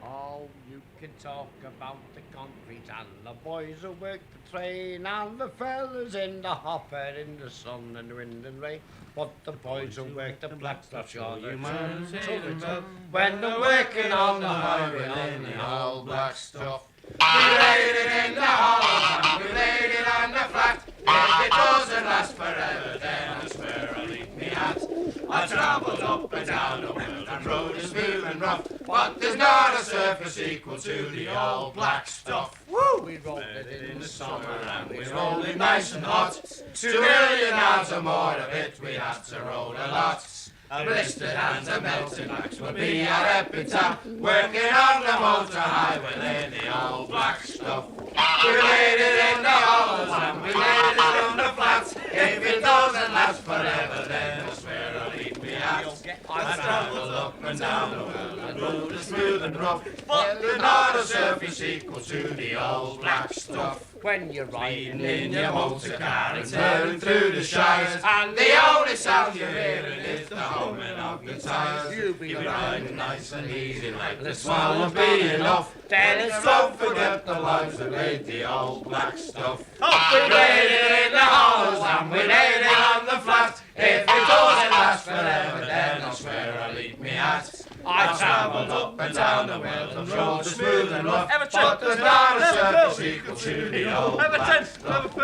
Oh, you can talk about the concrete and the boys who work the train and the fellas in the hopper in the sun and wind and rain. But the boys who work the blackstuff sure they're when they're working on the highway in the old black stuff. We laid it in the hollows and we laid it on the flat. If it doesn't last forever, then I swear I'll eat me hat. I travelled up and down the world and road is smooth and rough, but there's not a surface equal to the old black stuff. Woo! We rolled it in the summer and we rolled it nice and hot. 2 million yards or more of it we had to roll a lot. Blistered hands and melting backs will be our epitaph. Working on the motor highway in the old black stuff. We laid it in the hollows and we laid it on the flats. If it doesn't last forever, then I swear I'll eat me hat. I travelled up and down the world and road is smooth and rough, but there's not a surface equal to the old black stuff. When you're riding in your motor car and tearing through the shires, and the only sound you're hearing is the humming of the tyres. You'll be riding nice and easy like the swell will be enough. Then it's don't forget the lives that laid the old black stuff. We laid it in the hollows and we laid it on the flat. If it doesn't last forever, then I swear I'll eat me hat. I travelled up and down the world and roads are smooth and rough, but there's not a surface equal to the old black stuff.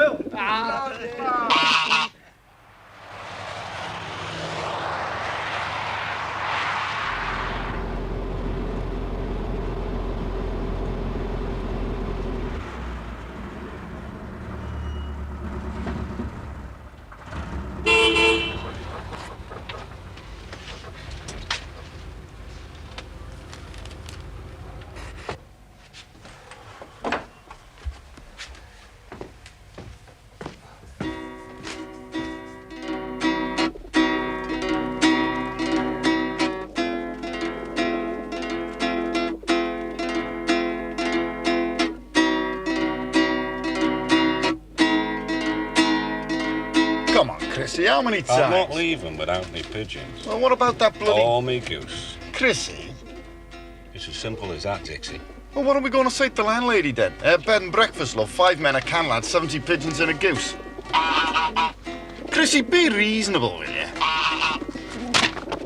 Come on, Chrissy, how many times? I'm not leaving without me pigeons. Well, what about that bloody... Or me goose. Chrissy? It's as simple as that, Dixie. Well, what are we going to say to the landlady then? Bed and breakfast, love. 5 men, a can lad, 70 pigeons and a goose. Chrissy, be reasonable, will you?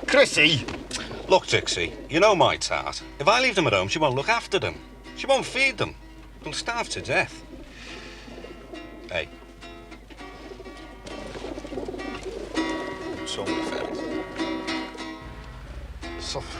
Chrissy! Look, Dixie, you know my tart. If I leave them at home, she won't look after them. She won't feed them. They'll starve to death. Hey. So many ferries. Suffer.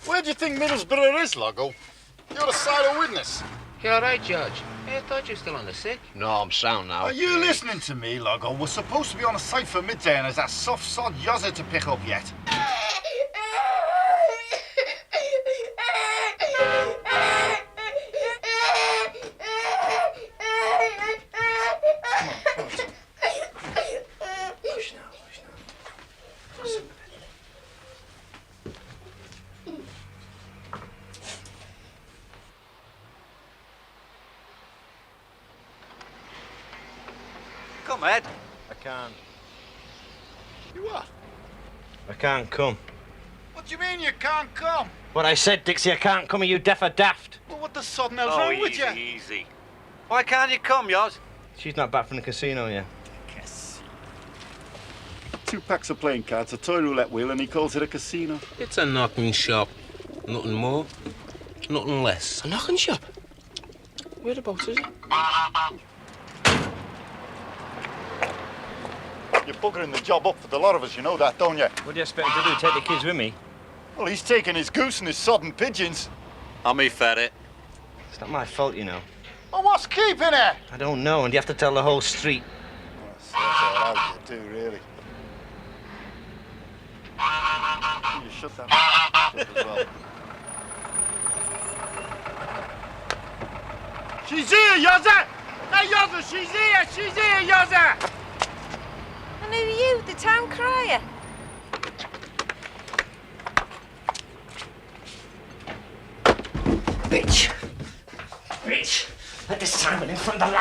Where do you think Middlesbrough is, Loggo? You're a silent witness. You all right, George? Hey, I thought you were still on the sick. No, I'm sound now. Are you listening to me, Loggo? We're supposed to be on a site for midday and there's that soft sod yozza to pick up yet. Come, Ed. I can't. You what? I can't come. What do you mean you can't come? What I said, Dixie, I can't come. Are you deaf or daft? Well, what the sodden hell's wrong with you? Easy. Why can't you come, Yoz? She's not back from the casino yet. Yes. 2 packs of playing cards, a toy roulette wheel, and he calls it a casino. It's a knocking shop. Nothing more, nothing less. A knocking shop? Whereabouts is it? You're buggering the job up for the lot of us, you know that, don't you? What do you expect me to do? Take the kids with me? Well, he's taking his goose and his sodden pigeons. I'm me ferret. It's not my fault, you know. Well, what's keeping it? I don't know, and you have to tell the whole street. That's all out you do, really. You shut that up as well. She's here, Yozza! Hey, Yozza, she's here, Yozza! And who are you, the town crier?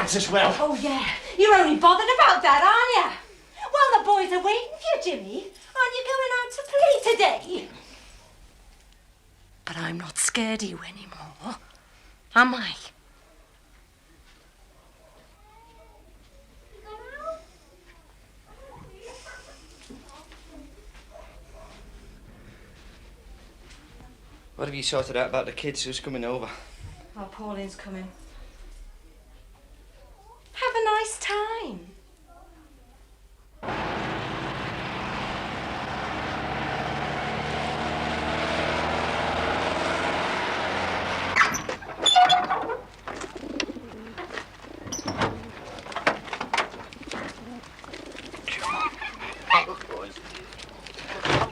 dance as well. Oh, yeah. You're only bothered about that, aren't you? Well, the boys are waiting for you, Jimmy. Aren't you going out to play today? But I'm not scared of you anymore, am I? What have you sorted out about the kids who's coming over? Oh, Pauline's coming. Have a nice time.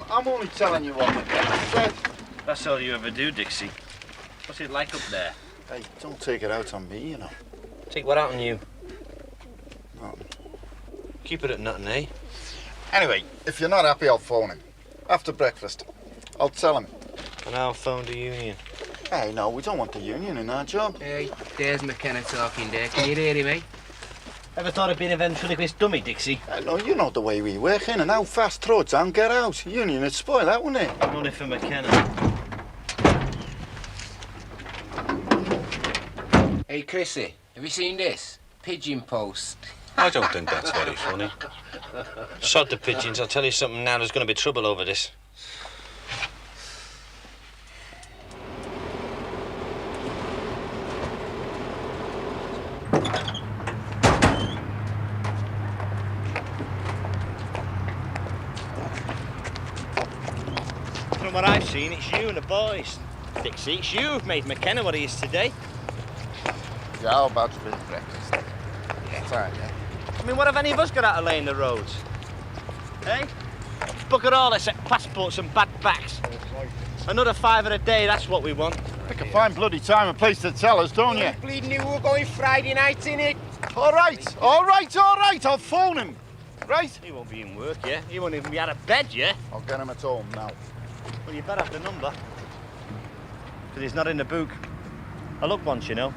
I'm only telling you what McKenna said. That's all you ever do, Dixie. What's it like up there? Hey, don't take it out on me, you know. Take what out on you? Nothing. Keep it at nothing, eh? Anyway, if you're not happy, I'll phone him. After breakfast. I'll tell him. And I'll phone the union. Hey, no, we don't want the union in our job. Hey, there's McKenna talking there. Can you hear him, eh? Ever thought of being a ventriloquist dummy, Dixie? No, you know the way we work, in and how fast throw down, get out. Union would spoil that, wouldn't it? Only for McKenna. Hey, Chrissy, have you seen this? Pigeon post. I don't think that's very funny. Sod the pigeons, I'll tell you something now, there's going to be trouble over this. From what I've seen, it's you and the boys. Dixie, it's you who've made McKenna what he is today. Yeah, how about a bit of breakfast? Yeah, fine, yeah. I mean, what have any of us got out of laying the roads? Eh? Bucket all except passports and bad backs. Another £5 a day, that's what we want. Pick a fine bloody time and place to tell us, don't you? Bleeding you, we're going Friday night, innit? All right, I'll phone him. Right? He won't be in work, yeah? He won't even be out of bed, yeah? I'll get him at home now. Well, you better have the number. Because he's not in the book. I looked once, you know.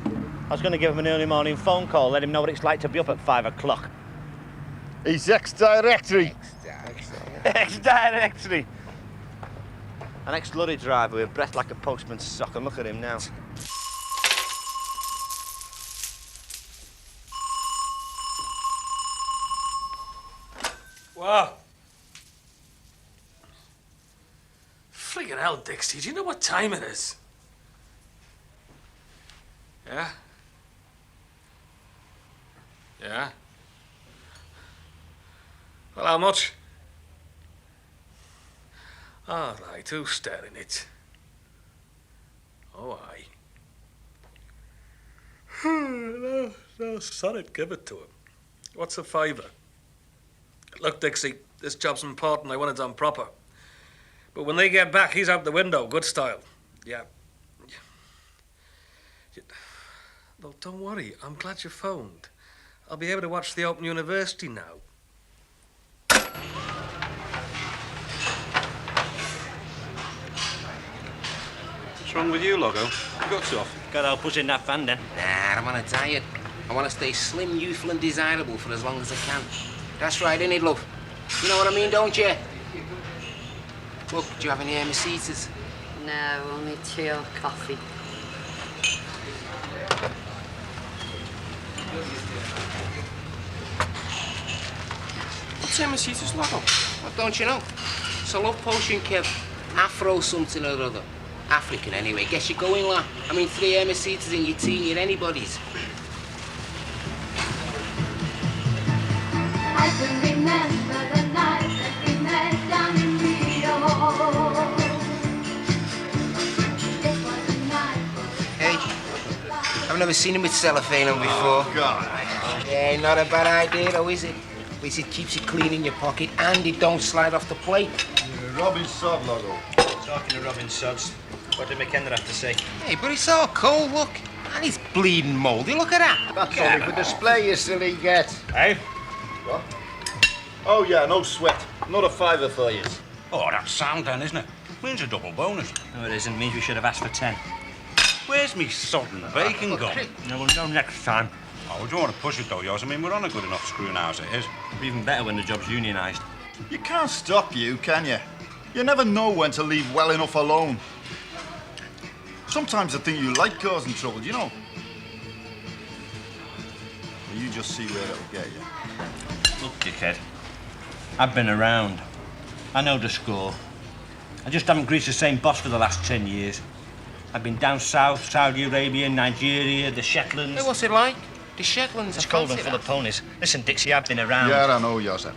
I was going to give him an early morning phone call, let him know what it's like to be up at 5 o'clock. He's ex-directory. Ex-directory. An ex-lorry driver with breath like a postman's sock, and look at him now. Wow. Friggin' hell, Dixie, do you know what time it is? Yeah? Yeah? Well, how much? All right, who's staring it? Oh, aye. No, son, it give it to him. What's a £5? Look, Dixie, this job's important. I want it done proper. But when they get back, he's out the window, good style. Yeah. No, don't worry. I'm glad you phoned. I'll be able to watch the Open University now. What's wrong with you, Logo? You got off. Got to help us in that van, then. Nah, I'm on a diet. I want to stay slim, youthful and desirable for as long as I can. That's right, innit, love? You know what I mean, don't you? Look, do you have any Mercedes? No, only tea or coffee. What's Mercedes, Logo? What don't you know? It's a love potion, Kev. Afro something or other. African, anyway. Guess you're going, lad. I mean, 3 Mercedes in your tea at anybody's. I can remember the night that we met down in Rio. It was a night. Hey, I've never seen him with cellophane on before. Oh, God. Yeah, not a bad idea, though, is it? At least it keeps it clean in your pocket and it don't slide off the plate. You're a Robin Sod, Logo. Talking to Robin Sods, what did McKenna have to say? Hey, but it's all cold, look. And it's bleeding mouldy, look at that. That's only for display, you silly get. Hey? What? Oh, yeah, no sweat. Another £5 for you. Oh, that's sound then, isn't it? Means a double bonus. No, it isn't. Means we should have asked for 10. Where's me sodden bacon gone? No, we'll know next time. Oh, we don't want to push it though, yours. I mean, we're on a good enough screw now as it is. Even better when the job's unionised. You can't stop you, can you? You never know when to leave well enough alone. Sometimes I think you like causing trouble, you know. Well, you just see where it'll get you. Look, dickhead, I've been around. I know the score. I just haven't greased the same boss for the last 10 years. I've been down south, Saudi Arabia, Nigeria, the Shetlands. Hey, what's it like? The Shetlands. It's I cold and fancy full that. of ponies. Listen, Dixie, I've been around. Yeah, I know, Joseph.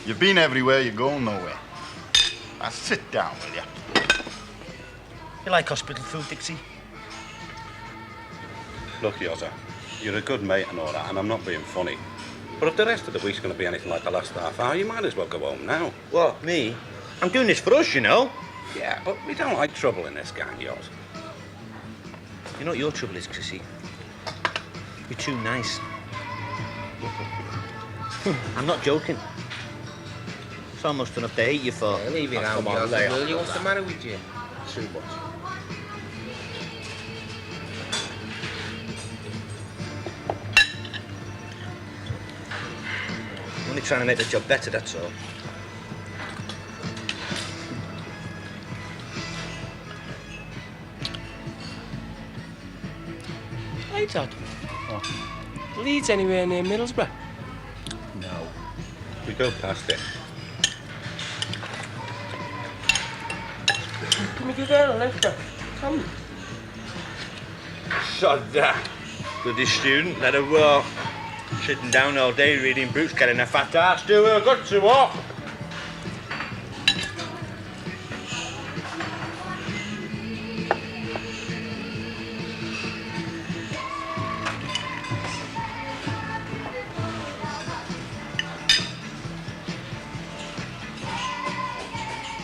You've been everywhere, you're going nowhere. Now sit down, will you? You like hospital food, Dixie? Look, Yozza, you're a good mate and all that, and I'm not being funny. But if the rest of the week's going to be anything like the last half hour, you might as well go home now. What, me? I'm doing this for us, you know. Yeah, but we don't like trouble in this gang, yours. You know what your trouble is, Chrissy? You're too nice. I'm not joking. It's almost enough to hate you for. Leave it out, come on, Joseph, lay off will you? with What's the that. matter with you? Too much. I'm only trying to make the job better, that's all. Hey, Todd. Leeds anywhere near Middlesbrough? No. We go past it. Can we give her a lift? Come. Sod that. Bloody student, let her walk. Sitting down all day reading books, getting a fat ass. Do her good to walk.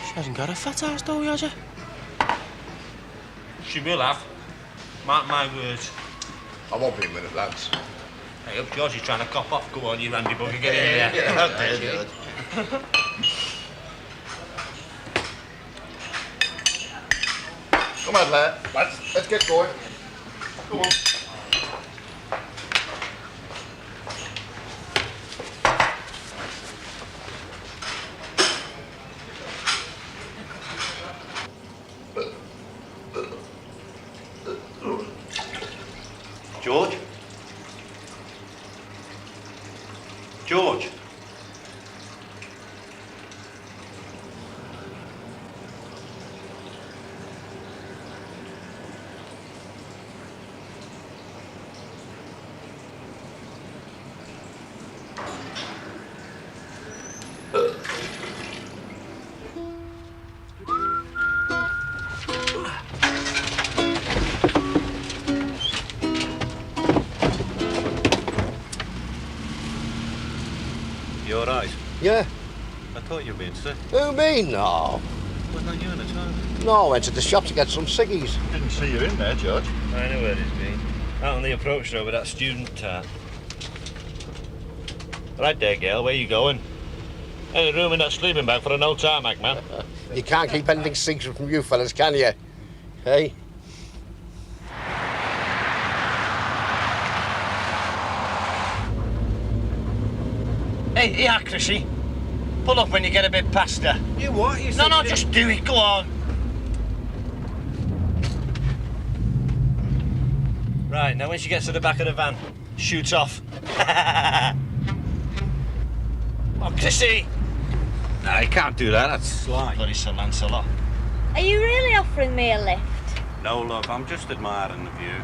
She hasn't got a fat ass though, has she? She will have. Mark my words. I won't be a minute, lads. Hey, up Georgie's trying to cop off. Go on, you Randy Bugger, get in there. Come on, lads. Let's get going. Come on. George? George? You all right? Yeah? I thought you were being sick. Who, me? No. Was that you in a time? No, I went to the shop to get some ciggies. Didn't see you in there, George. I know where it's been. Out on the approach road with that student tart. Right there, girl, where you going? Any room in that sleeping bag for an old tarmac, man? You can't keep anything secret from you fellas, can you? Hey? Hey, yeah, Chrissy. Pull up when you get a bit past her. You what? You No, just do it, go on. Right, now when she gets to the back of the van, shoot off. Oh, Chrissy! No, you can't do that. That's sly. Bloody Sir Lancelot. Are you really offering me a lift? No, look, I'm just admiring the view.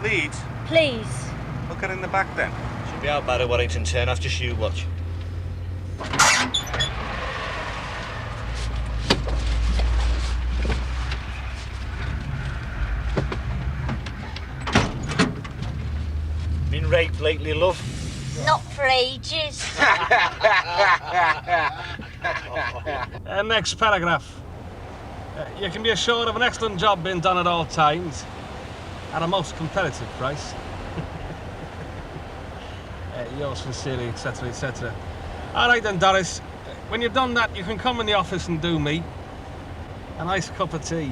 Leeds? Please. Look at in the back then. She'll be out by the Warrington turn after you watch. Been raped lately, love? Not for ages. Next paragraph. You can be assured of an excellent job being done at all times at a most competitive price. Yours sincerely, etc., etc. All right then, Doris. When you've done that, you can come in the office and do me a nice cup of tea.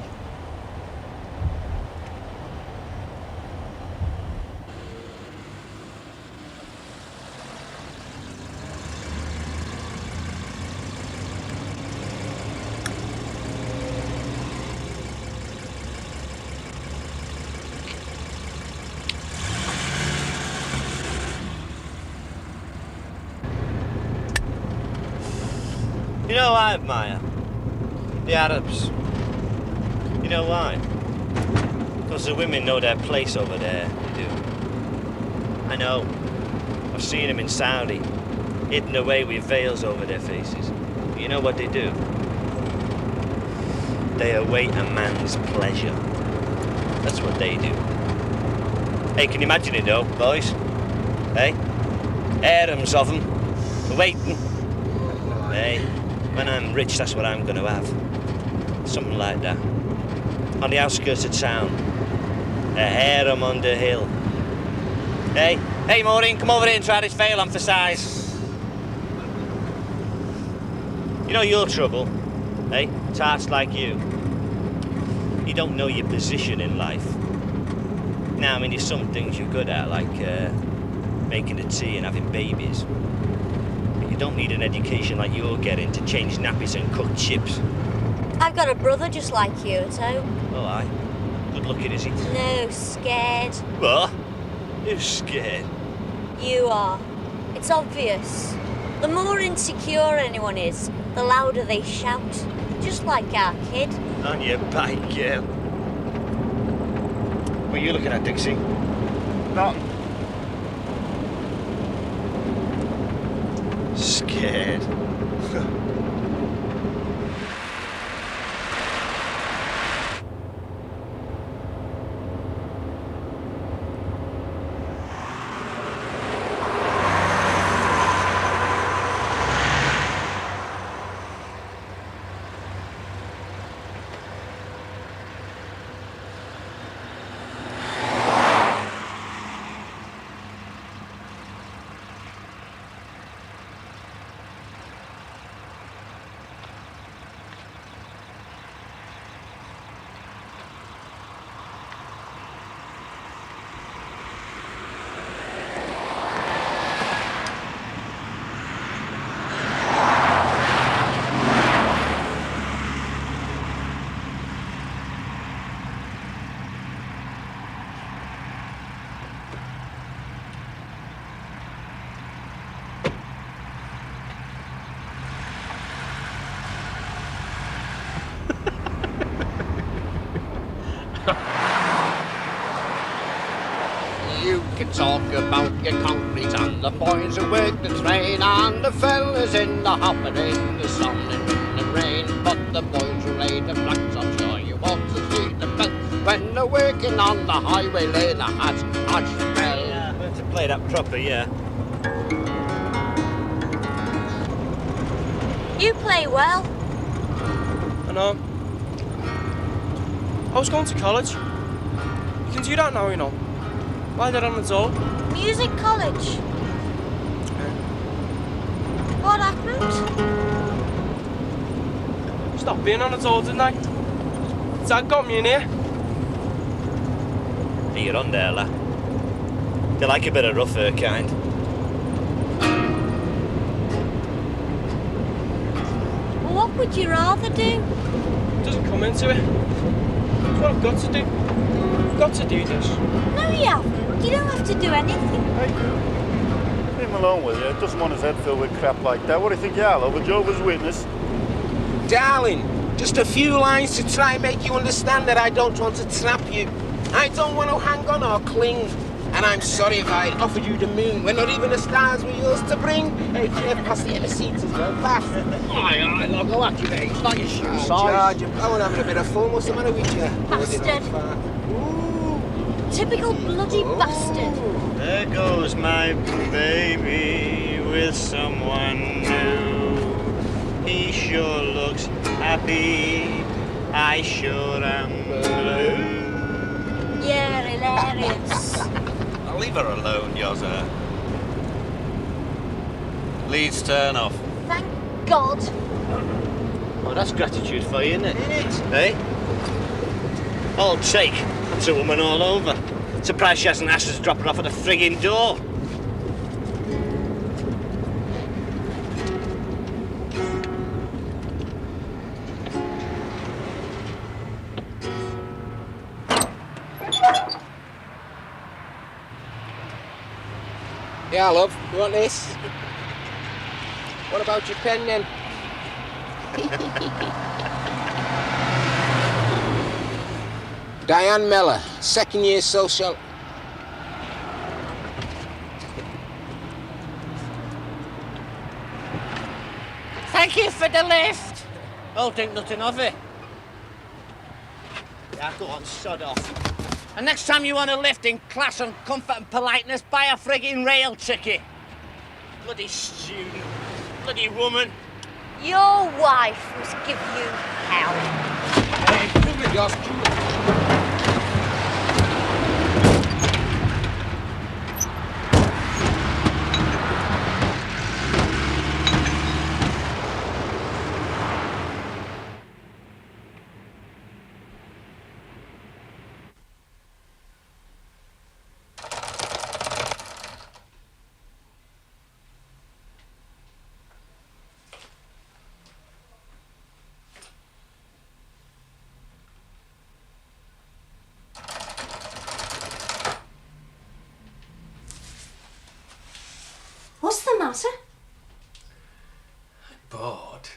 You know I admire? The Arabs. You know why? Because the women know their place over there, they do. I know. I've seen them in Saudi, hidden away with veils over their faces. But you know what they do? They await a man's pleasure. That's what they do. Hey, can you imagine it though, boys? Hey? Harems of them, waiting. Hey, when I'm rich, that's what I'm gonna have. Something like that. On the outskirts of town. A harem on the hill. Hey? Hey, Maureen, come over here and try this veil on for size. You know your trouble, hey? Tarts like you. You don't know your position in life. Now, I mean, there's some things you're good at, like making the tea and having babies. But you don't need an education like you're getting to change nappies and cook chips. I've got a brother just like you at home. Oh, aye. Good looking, is he? No, scared. What? Who's scared? You are. It's obvious. The more insecure anyone is, the louder they shout. Just like our kid. On your bike, girl. What are you looking at, Dixie? Nothing. Scared. You can talk about your concrete and the boys who work the train and the fellas in the hopper in the sun and in the rain. But the boys who lay the flats, I'm sure you want to see them belt when they're working on the highway lane at Ashbell. Yeah, we have to play that proper, yeah. You play well. I know. I was going to college. You can do that now, you know. Why that on the door? Music college. What happened? Stopped being on the door, didn't I? Dad got me in here. Hey, you're on there, lad. They like a bit of rougher kind. Well, what would you rather do? It doesn't come into it. It's what I've got to do. I've got to do this. No, you haven't. You don't have to do anything. Hey, leave him alone with you. Doesn't want his head filled with crap like that. What do you think, y'all over Jehovah's Witness? Darling, just a few lines to try and make you understand that I don't want to trap you. I don't want to hang on or cling. And I'm sorry if I offered you the moon when not even the stars were yours to bring. Hey, Jeff, pass the seats as well. Pass. Aye, I'll go at you, mate. It's not your shoe size. George, you're having a bit of fun. What's the matter with you? Bastard. Typical bloody bastard. There goes my baby with someone new. He sure looks happy. I sure am blue. Yeah, hilarious. I'll leave her alone, Yozza. Leeds turn off. Thank God. Oh, that's gratitude for you, isn't it? Hey? All take. That's a woman all over. Surprised she hasn't asked us to drop her off at the frigging door. Yeah, love. You want this? What about your pen then? Diane Mellor, second year social. Thank you for the lift. Don't think nothing of it. Yeah, go on, sod off. And next time you want a lift in class and comfort and politeness, buy a frigging rail ticket. Bloody student. Bloody woman. Your wife must give you hell. Hey, prove it, yours. What's the matter? Bored.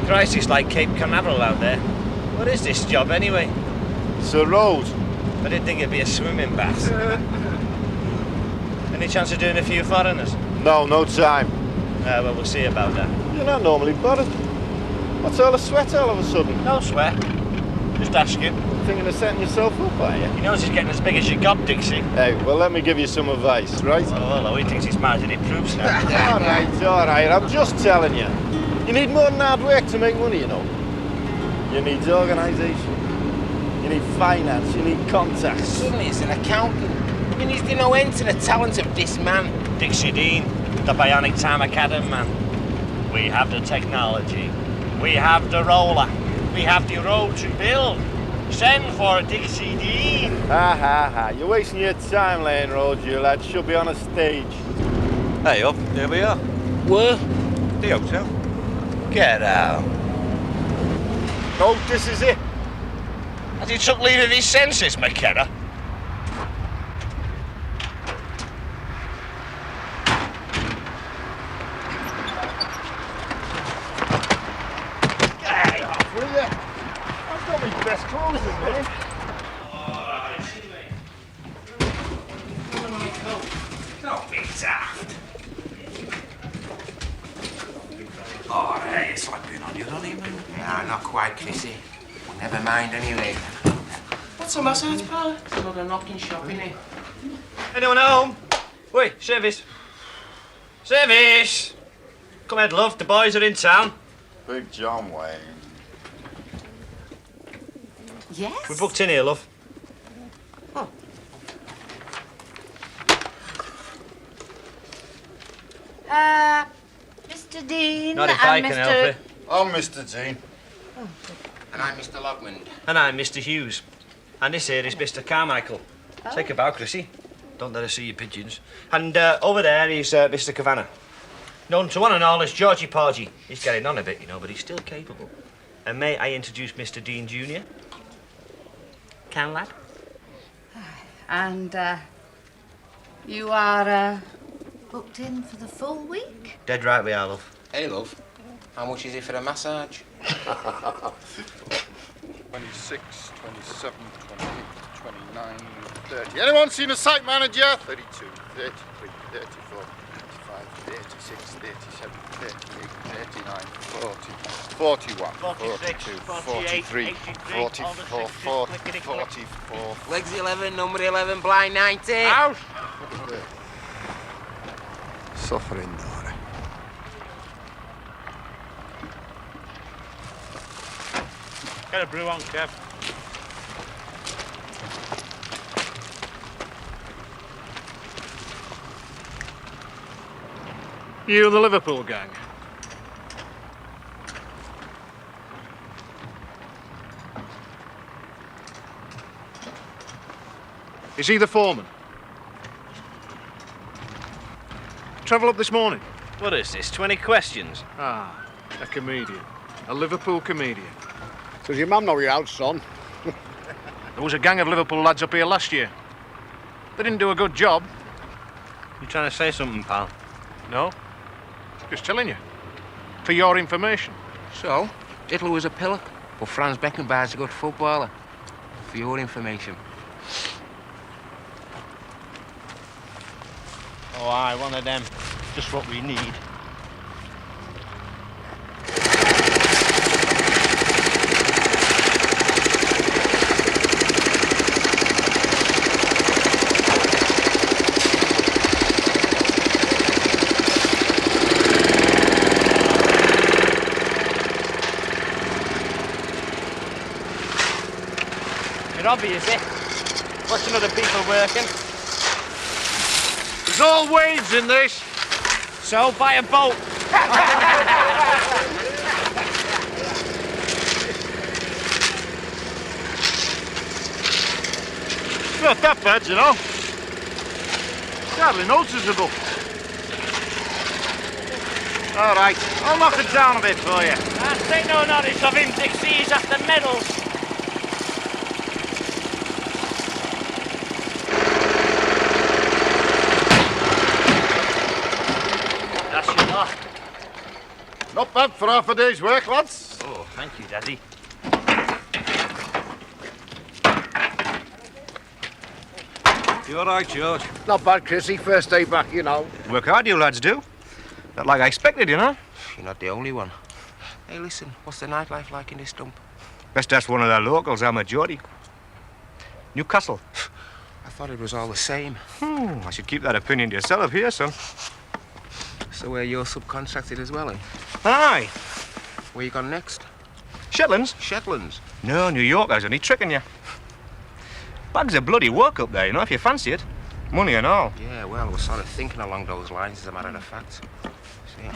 Christ, it's like Cape Canaveral out there. What is this job anyway? It's a road. I didn't think it'd be a swimming bath. Any chance of doing a few foreigners? No, no time. Well, we'll see about that. You're not normally bothered. What's all the sweat all of a sudden? No sweat. Just ask him. Thinking of setting yourself up, are you? He knows he's getting as big as you got, Dixie. Hey, well, let me give you some advice, right? Oh, hello, he thinks he's married and it proves that. all right, I'm just telling you. You need more than hard work to make money, you know. You need organisation. You need finance. You need contacts. Suddenly he's an accountant. I mean, he's no end to the talent of this man. Dixie Dean, the Bionic Time Academy man. We have the technology. We have the roller. We have the road to build. Send for Dixie Dean. Ha. You're wasting your time laying roads, you lad. Should be on a stage. Hey up, here we are. Where? The hotel. Get out. Oh, this is it. Has he took leave of his senses, McKenna? Hey, off with you. I've got my best clothes in there. Don't be daft. Oh, hey, it's like being on your honeymoon. Nah, not quite, Chrissy. Never mind anyway. What's a massage parlour? It's another knocking shop, innit? Anyone at home? Wait, service. Service! Come ahead, love, the boys are in town. Big John Wayne. Yes? We booked in here, love. Mr. Dean Not if I and can Mr. help it. I'm Mr. Dean. And I'm Mr. Logmond. And I'm Mr. Hughes. And this here is Mr. Carmichael. Take a bow, Chrissy. Don't let us see your pigeons. And over there is Mr. Kavanagh. Known to one and all as Georgie Porgy. He's getting on a bit, you know, but he's still capable. And may I introduce Mr. Dean Jr.? Can, lad? And, you are, booked in for the full week? Dead right we are, love. Hey, love. How much is it for a massage? 26, 27, 28, 29, 30. Anyone seen a site manager? 32, 33, 34, 35, 36, 37, 38, 39, 40, 41, 42, 43, 44, 40, 44. Legs 11, number 11, blind 90. Out! Suffering, Nora. Get a brew on, Kev. You the Liverpool gang? Is he the foreman? Travel up this morning? What is this, 20 questions? Ah, a comedian. A Liverpool comedian. Does your mum know you're out, son? There was a gang of Liverpool lads up here last year. They didn't do a good job. You trying to say something, pal? No? Just telling you. For your information. So, Hitler was a pillock, but Franz Beckenbauer's a good footballer. For your information. Oh, aye, one of them. Just what we need. You're obvious, eh? Watching other people working. There's all waves in this. So, buy a boat. It's not that bad, you know. It's hardly noticeable. All right, I'll knock it down a bit for you. I take no notice of him, Dixie. He's after medals. That's your lot. Not bad for half a day's work, lads. Oh, thank you, Daddy. You all right, George? Not bad, Chrissy. First day back, you know. Work hard, you lads do. Not like I expected, you know. You're not the only one. Hey, listen, what's the nightlife like in this dump? Best ask one of the locals, I'm a Geordie. Newcastle. I thought it was all the same. I should keep that opinion to yourself here, son. So you're subcontracted as well, eh? Aye. Where you gone next? Shetlands? Shetlands. No, New Yorkers, only tricking you. Bags of bloody work up there, you know, if you fancy it. Money and all. Yeah, well, I was sort of thinking along those lines, as a matter of fact. See?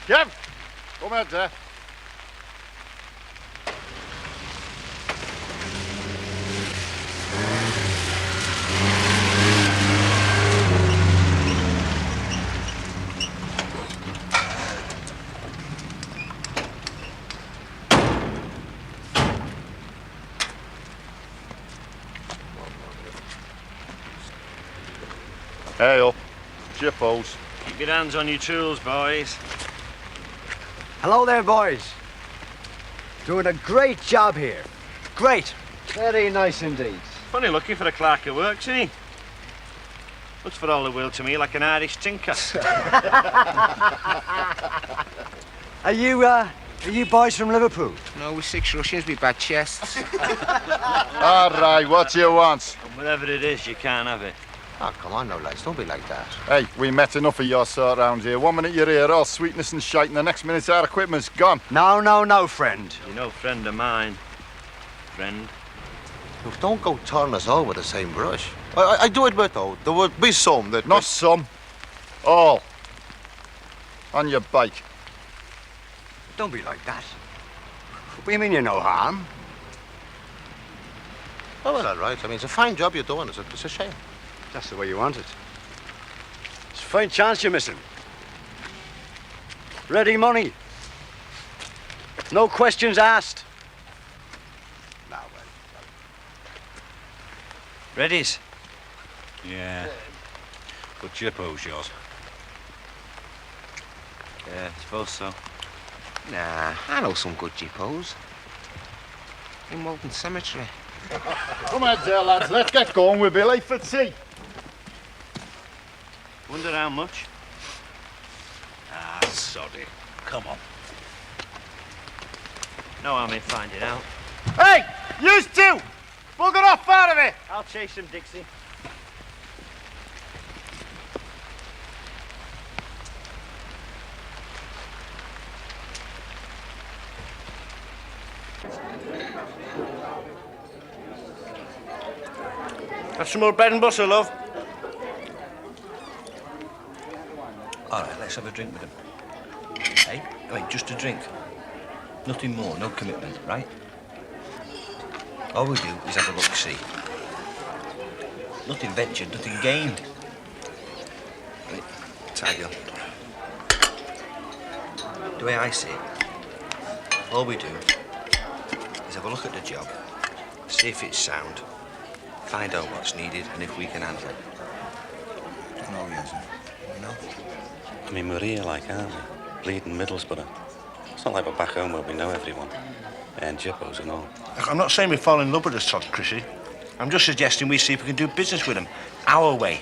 Kev, come out there. Hey up, Jippos. Keep your hands on your tools, boys. Hello there, boys. Doing a great job here. Great. Very nice indeed. Funny looking for a clerk of works, isn't he? Looks for all the world to me like an Irish tinker. Are you boys from Liverpool? No, we're 6 Russians with bad chests. All right, what do you want? Whatever it is, you can't have it. Oh, come on now, lads. Don't be like that. Hey, we met enough of your sort round here. 1 minute you're here, all sweetness and shite, and the next minute our equipment's gone. No, friend. You're no friend of mine. Friend. Look, don't go turning us all with the same brush. I do admit, though, there would be some that... Not some. All. On your bike. Don't be like that. What do you mean you're no harm? Oh, well, all right. I mean, it's a fine job you're doing. It's a shame. That's the way you want it. It's a fine chance you're missing. Ready money. No questions asked. Now, well. Readies? Yeah. Good Jippos, yours. Yeah, I suppose so. Nah, I know some good jippos. In Walton Cemetery. Come on there, lads. Let's get going. We'll be late for tea. Wonder how much? Ah, soddy. Come on. No harm in finding out. Hey, you two! Bugger off out of it! I'll chase him, Dixie. Have some more bread and butter, love. All right, let's have a drink with him. Hey, wait, just a drink. Nothing more, no commitment, right? All we do is have a look-see. Nothing ventured, nothing gained. Right, tidy up. The way I see it, all we do is have a look at the job, see if it's sound, find out what's needed and if we can handle it. No, yes, sir. you know? I mean, we're here, like, aren't we? Bleeding Middlesbrough. It's not like we're back home where we know everyone. And jippos and all. Look, I'm not saying we fall in love with the sod, Chrissy. I'm just suggesting we see if we can do business with him. Our way.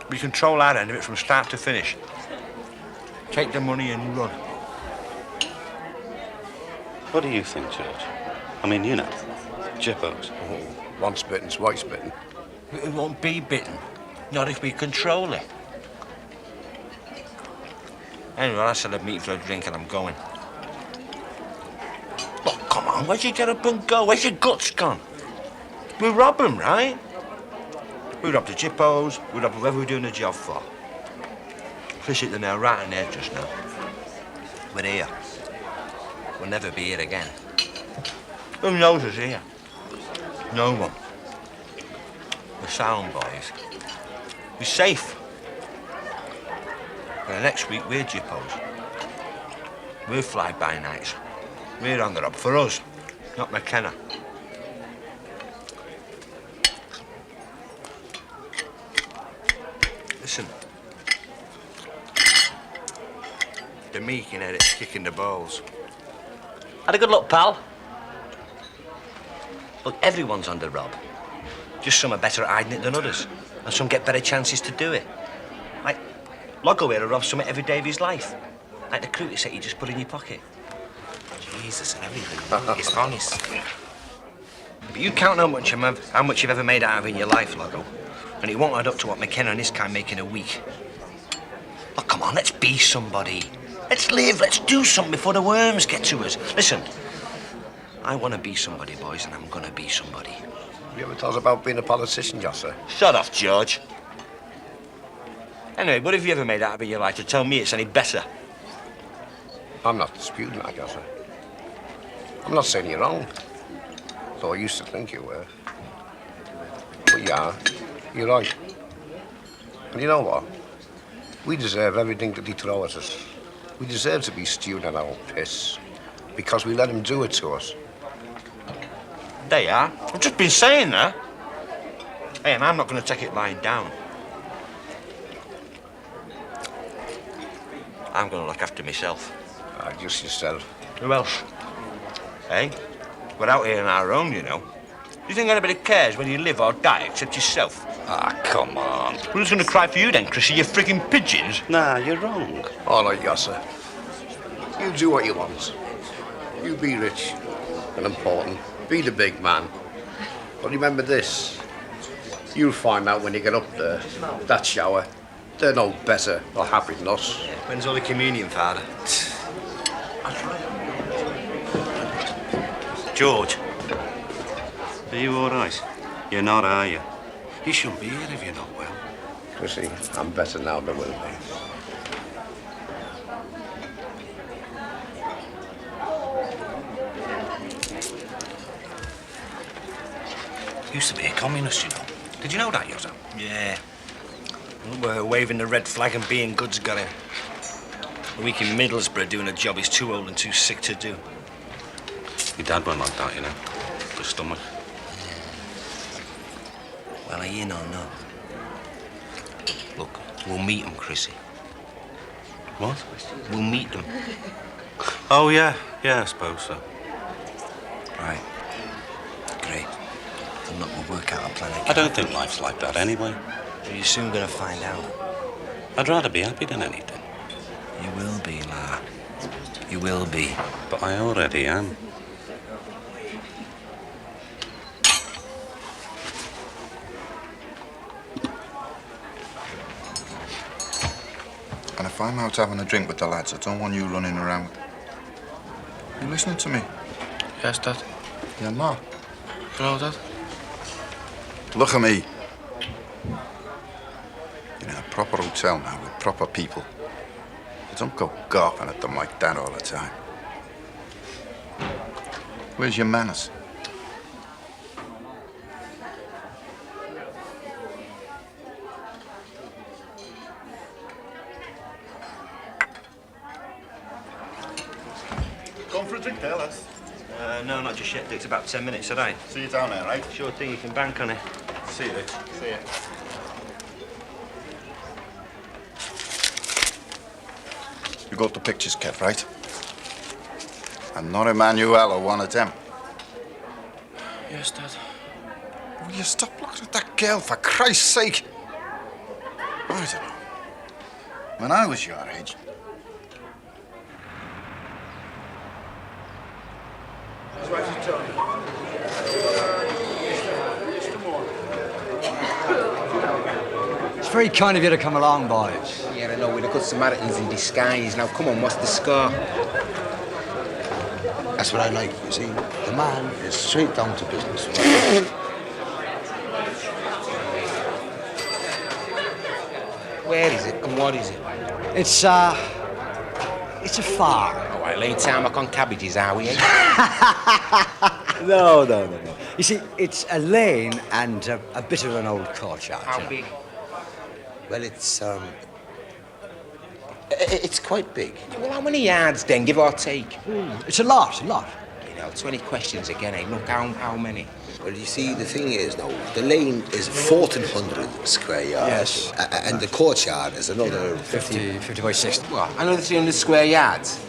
We control our end of it from start to finish. Take the money and run. What do you think, George? I mean, you know, jippos. Oh, once bitten, twice bitten. It won't be bitten. Not if we control it. Anyway, I said I'd meet for a drink and I'm going. Look, come on, where'd you get up and go? Where's your guts gone? We rob them, right? We rob the jippos, we rob whoever we're doing the job for. Chris hit the nail right in there just now. We're here. We'll never be here again. Who knows us here? No one. We're sound, boys. We're safe. Well, next week, we're jippos. We're fly-by-nights. We're on the rob for us, not McKenna. Listen. The meek in Eric's kicking the balls. Had a good look, pal. Look, everyone's on the rob. Just some are better at hiding it than others, and some get better chances to do it. Like, Loggo here robs something every day of his life. Like the cruity set you just put in your pocket. Jesus, and everything. It's honest. But you count how much you've ever made out of in your life, Loggo, and it won't add up to what McKenna and his kind make in a week. Look, come on, let's be somebody. Let's live, let's do something before the worms get to us. Listen, I want to be somebody, boys, and I'm going to be somebody. You ever thought about being a politician, Josser? Shut off, George. Anyway, what have you ever made out of in your life to tell me it's any better? I'm not disputing that, Josser. I'm not saying you're wrong, though I used to think you were. But yeah, you're right. And you know what? We deserve everything that he throws at us. We deserve to be stewed in our own piss because we let him do it to us. There you are. I've just been saying that. Hey, and I'm not going to take it lying down. I'm going to look after myself. Just yourself. Who else? Hey, we're out here on our own, you know. Do you think anybody cares whether you live or die except yourself? Ah, come on. Who's going to cry for you then, Chrissy? You frigging pigeons? Nah, you're wrong. All right, Josser. You do what you want. You be rich and important. Be the big man. But remember this. You'll find out when you get up there, that shower, they're no better or happy than us. Yeah, when's all the communion, Father? George. Are you all right? You're not, are you? You shouldn't be here if you're not well. Chrissy, I'm better now than will be. Used to be a communist, you know. Did you know that, Yozo? Yeah. We're waving the red flag and being good's got him. A week in Middlesbrough doing a job he's too old and too sick to do. Your dad went like that, you know. The stomach. Well, are you in or not? Look, we'll meet him, Chrissy. What? We'll meet them. Oh, yeah. Yeah, I suppose so. Right. Great. Then look, we'll work out a plan again. I don't think life's like that anyway. You're soon going to find out. I'd rather be happy than anything. You will be, La. You will be. But I already am. And if I'm out having a drink with the lads, I don't want you running around. You listening to me? Yes, Dad. You're not. No, Dad. Look at me. You're in a proper hotel now with proper people. You don't go gawping at them like that all the time. Where's your manners? Going for a drink there, lads? No, not just yet. It takes about 10 minutes, all right? See you down there, right? Sure thing, you can bank on it. See you, Rich. See you. You got the pictures, Kev, right? And not Emmanuel or one of them. Yes, Dad. Will you stop looking at that girl, for Christ's sake? I don't know. When I was your age... It's very kind of you to come along, boys. Yeah, I know, we're the Good Samaritans in disguise. Now, come on, what's the score? That's what I like, you see. The man is straight down to business. Where is it and what is it? It's a farm. Oh, I lay tarmac on cabbages, are we? No. You see, it's a lane and a bit of an old courtyard. How big? Well, it's quite big. Well, how many yards then, give or take? It's a lot. You know, 20 questions again, eh? Look, how many? Well, you see, the thing is, now, the lane is 1,400 square yards. Yes. And the courtyard is another 50 by 60. What, another 300 square yards?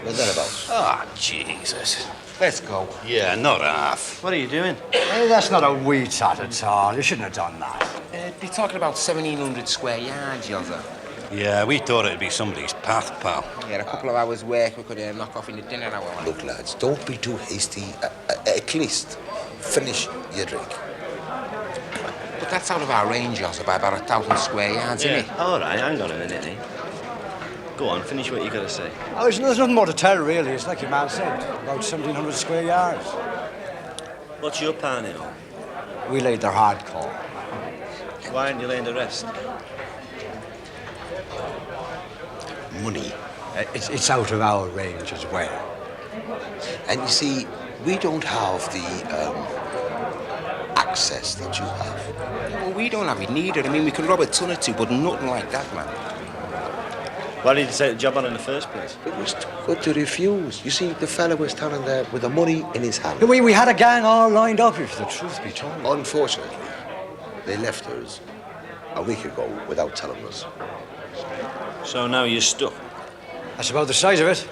Well, thereabouts. Ah, Jesus. Let's go. Yeah, not half. What are you doing? Hey, that's not a wee tot at all. You shouldn't have done that. You're talking about 1,700 square yards, Yozza. Yeah, we thought it'd be somebody's path, pal. Yeah, a couple of hours' work we could knock off in the dinner hour. Look, lads, don't be too hasty. At least finish your drink. But that's out of our range, Yozza, by about 1,000 square yards, isn't it? All right, hang on a minute, eh? Go on, finish what you got to say. Oh, there's nothing more to tell, really. It's like your man said, about 1,700 square yards. What's your part in it all? We laid their hardcore. Why aren't you laying the rest? Money. It's out of our range as well. And you see, we don't have the access that you have. Well, we don't have it neither. I mean, we could rob a ton or two, but nothing like that, man. Why did you take the job on in the first place? It was too good to refuse. You see, the fella was standing there with the money in his hand. We had a gang all lined up, if the truth be told. Unfortunately, they left us a week ago without telling us. So now you're stuck. That's about the size of it.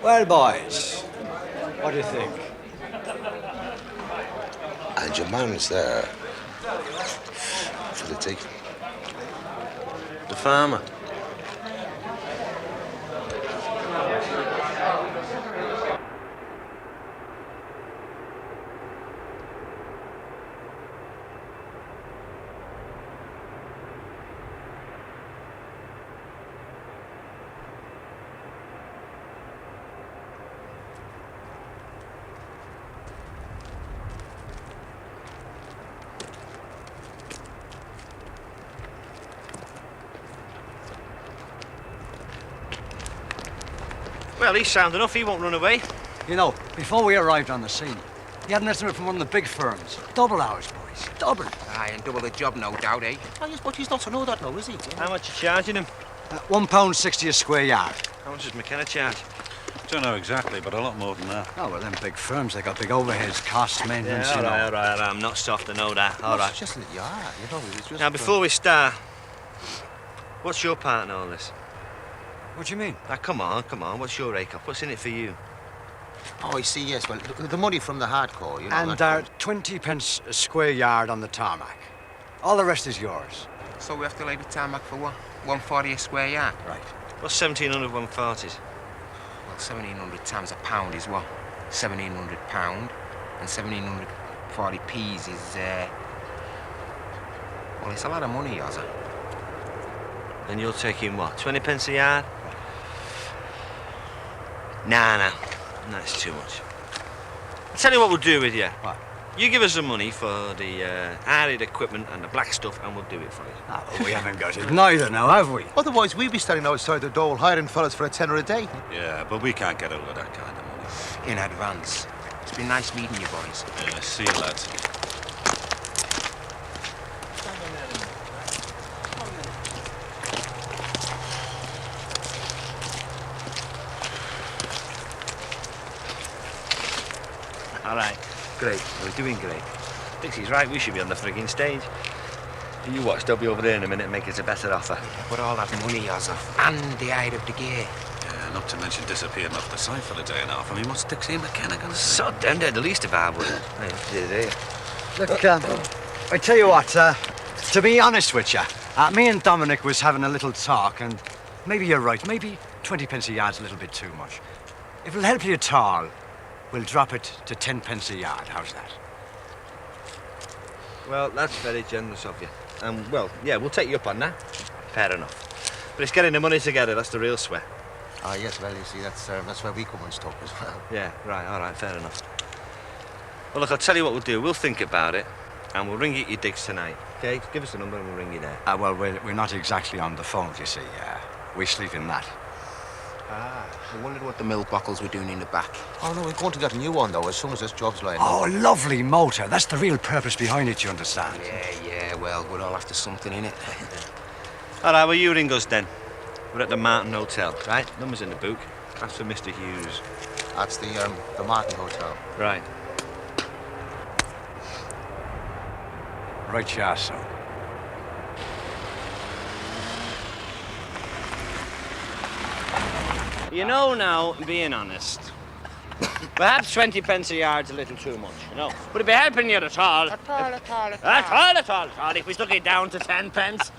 Well, boys, what do you think? And your man's there for the taking. The farmer. Well, he's sound enough. He won't run away. You know, before we arrived on the scene, he had an estimate from one of the big firms. Double hours, boys. Double. Aye, and double the job, no doubt, eh? Oh, yes, but he's not to know that, no, is he? How much you charging him? £1.60 a square yard. How much does McKenna charge? Don't know exactly, but a lot more than that. Oh, well, them big firms, they got big overheads, costs, maintenance, Yeah, you know. all right. I'm not soft, I know that. All right. It's just that you are, you know. It's just Now, before we start, what's your part in all this? What do you mean? Now, come on. What's your rake up? What's in it for you? Oh, I see, yes. Well, the money from the hardcore, you know. And 20 pence a square yard on the tarmac. All the rest is yours. So we have to lay the tarmac for what? 140 a square yard? Right. What's 1,700 140s? Well, 1,700 times a pound is what? 1,700 pound. And 1,740 p's is, well, it's a lot of money, Yozza. And you're taking what, 20 pence a yard? Nah, that's too much. I'll tell you what we'll do with you. What? You give us the money for the added equipment and the black stuff, and we'll do it for you. Ah, well, we haven't got it neither now, have we? Otherwise, we'd be standing outside the door hiring fellas for a tenner a day. Yeah, but we can't get out of that kind of money. In advance. It's been nice meeting you, boys. Yeah, see you, lads. All right. Great. We're doing great. Dixie's right. We should be on the frigging stage. You watch, they'll be over there in a minute and make us a better offer. But all that money, Ozza, and the eye of the gear. Yeah, not to mention disappearing off the site for the day and a half. I mean, what's Dixie and McKenna going to say? So them, they're the least of our worries. Look, I tell you what, to be honest with you, me and Dominic was having a little talk, and maybe you're right. Maybe 20 pence a yard's a little bit too much. If it'll help you at all, we'll drop it to 10 pence a yard. How's that? Well, that's very generous of you. Well, yeah, we'll take you up on that. Fair enough. But it's getting the money together, that's the real sweat. Ah, yes, well, you see, that's where we come and stop as well. Yeah, right, all right, fair enough. Well, look, I'll tell you what we'll do. We'll think about it, and we'll ring you at your digs tonight, OK? Give us a number and we'll ring you there. Well, we're not exactly on the phone, you see. We sleep in that. Ah, I wondered what the milk bottles were doing in the back. Oh, no, we're going to get a new one, though, as soon as this job's lined up. Oh, lovely motor. That's the real purpose behind it, you understand? Yeah, well, we're all after something, innit? All right, well, you ring us then. We're at the Martin Hotel, right? Number's in the book. Ask for Mr. Hughes. That's the Martin Hotel. Right. Right, yeah, so. You know now, being honest, perhaps 20 pence a yard's a little too much, you know. Would it be helping you at all? At all. If we stuck it down to 10 pence.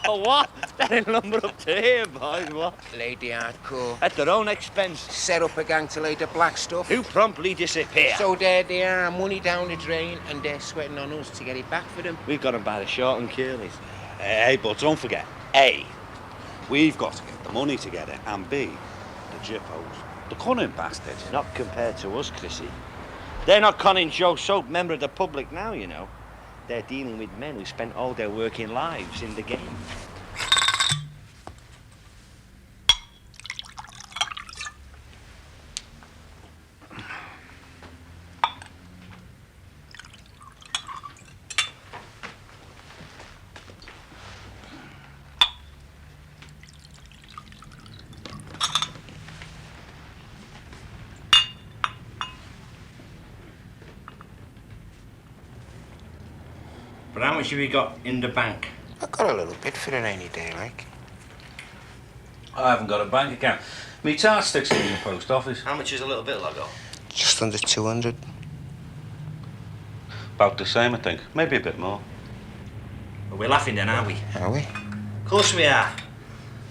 Oh, what? That'll lumber up to here, boys, what? Lady hardcore. At their own expense. Set up a gang to lay the black stuff. Who promptly disappear. So there they are, money down the drain, and they're sweating on us to get it back for them. We've got them by the short and curlies. Hey, but don't forget, A, we've got to get the money together, and B, the jippos. The cunning bastards. Not compared to us, Chrissy. They're not conning Joe Soap, member of the public now, you know. They're dealing with men who spent all their working lives in the game. But how much have you got in the bank? I got a little bit for a rainy day, like. I haven't got a bank account. Me tart sticks in the post office. How much is a little bit, Loggo? Just under 200. About the same, I think. Maybe a bit more. Well, we're laughing then, aren't we? Are we? Of course we are.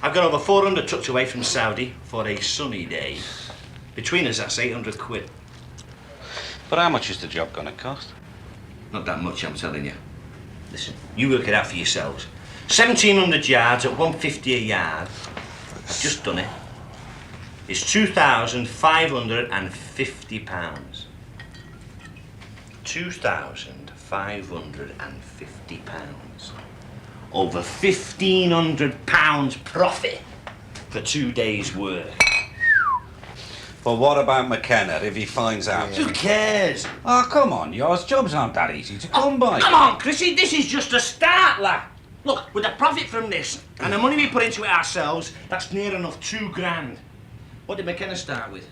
I've got over 400 tucked away from Saudi for a sunny day. Between us, that's 800 quid. But how much is the job going to cost? Not that much, I'm telling you. Listen, you work it out for yourselves. 1,700 yards at 150 a yard. I've just done it. It's £2,550. £2,550. Over £1,500 profit for 2 days' work. But what about McKenna if he finds out? Who cares? Oh, come on, yours jobs aren't that easy to come by. Come on, Chrissy, this is just a start, lad. Look, with the profit from this and the money we put into it ourselves, that's near enough £2,000. What did McKenna start with?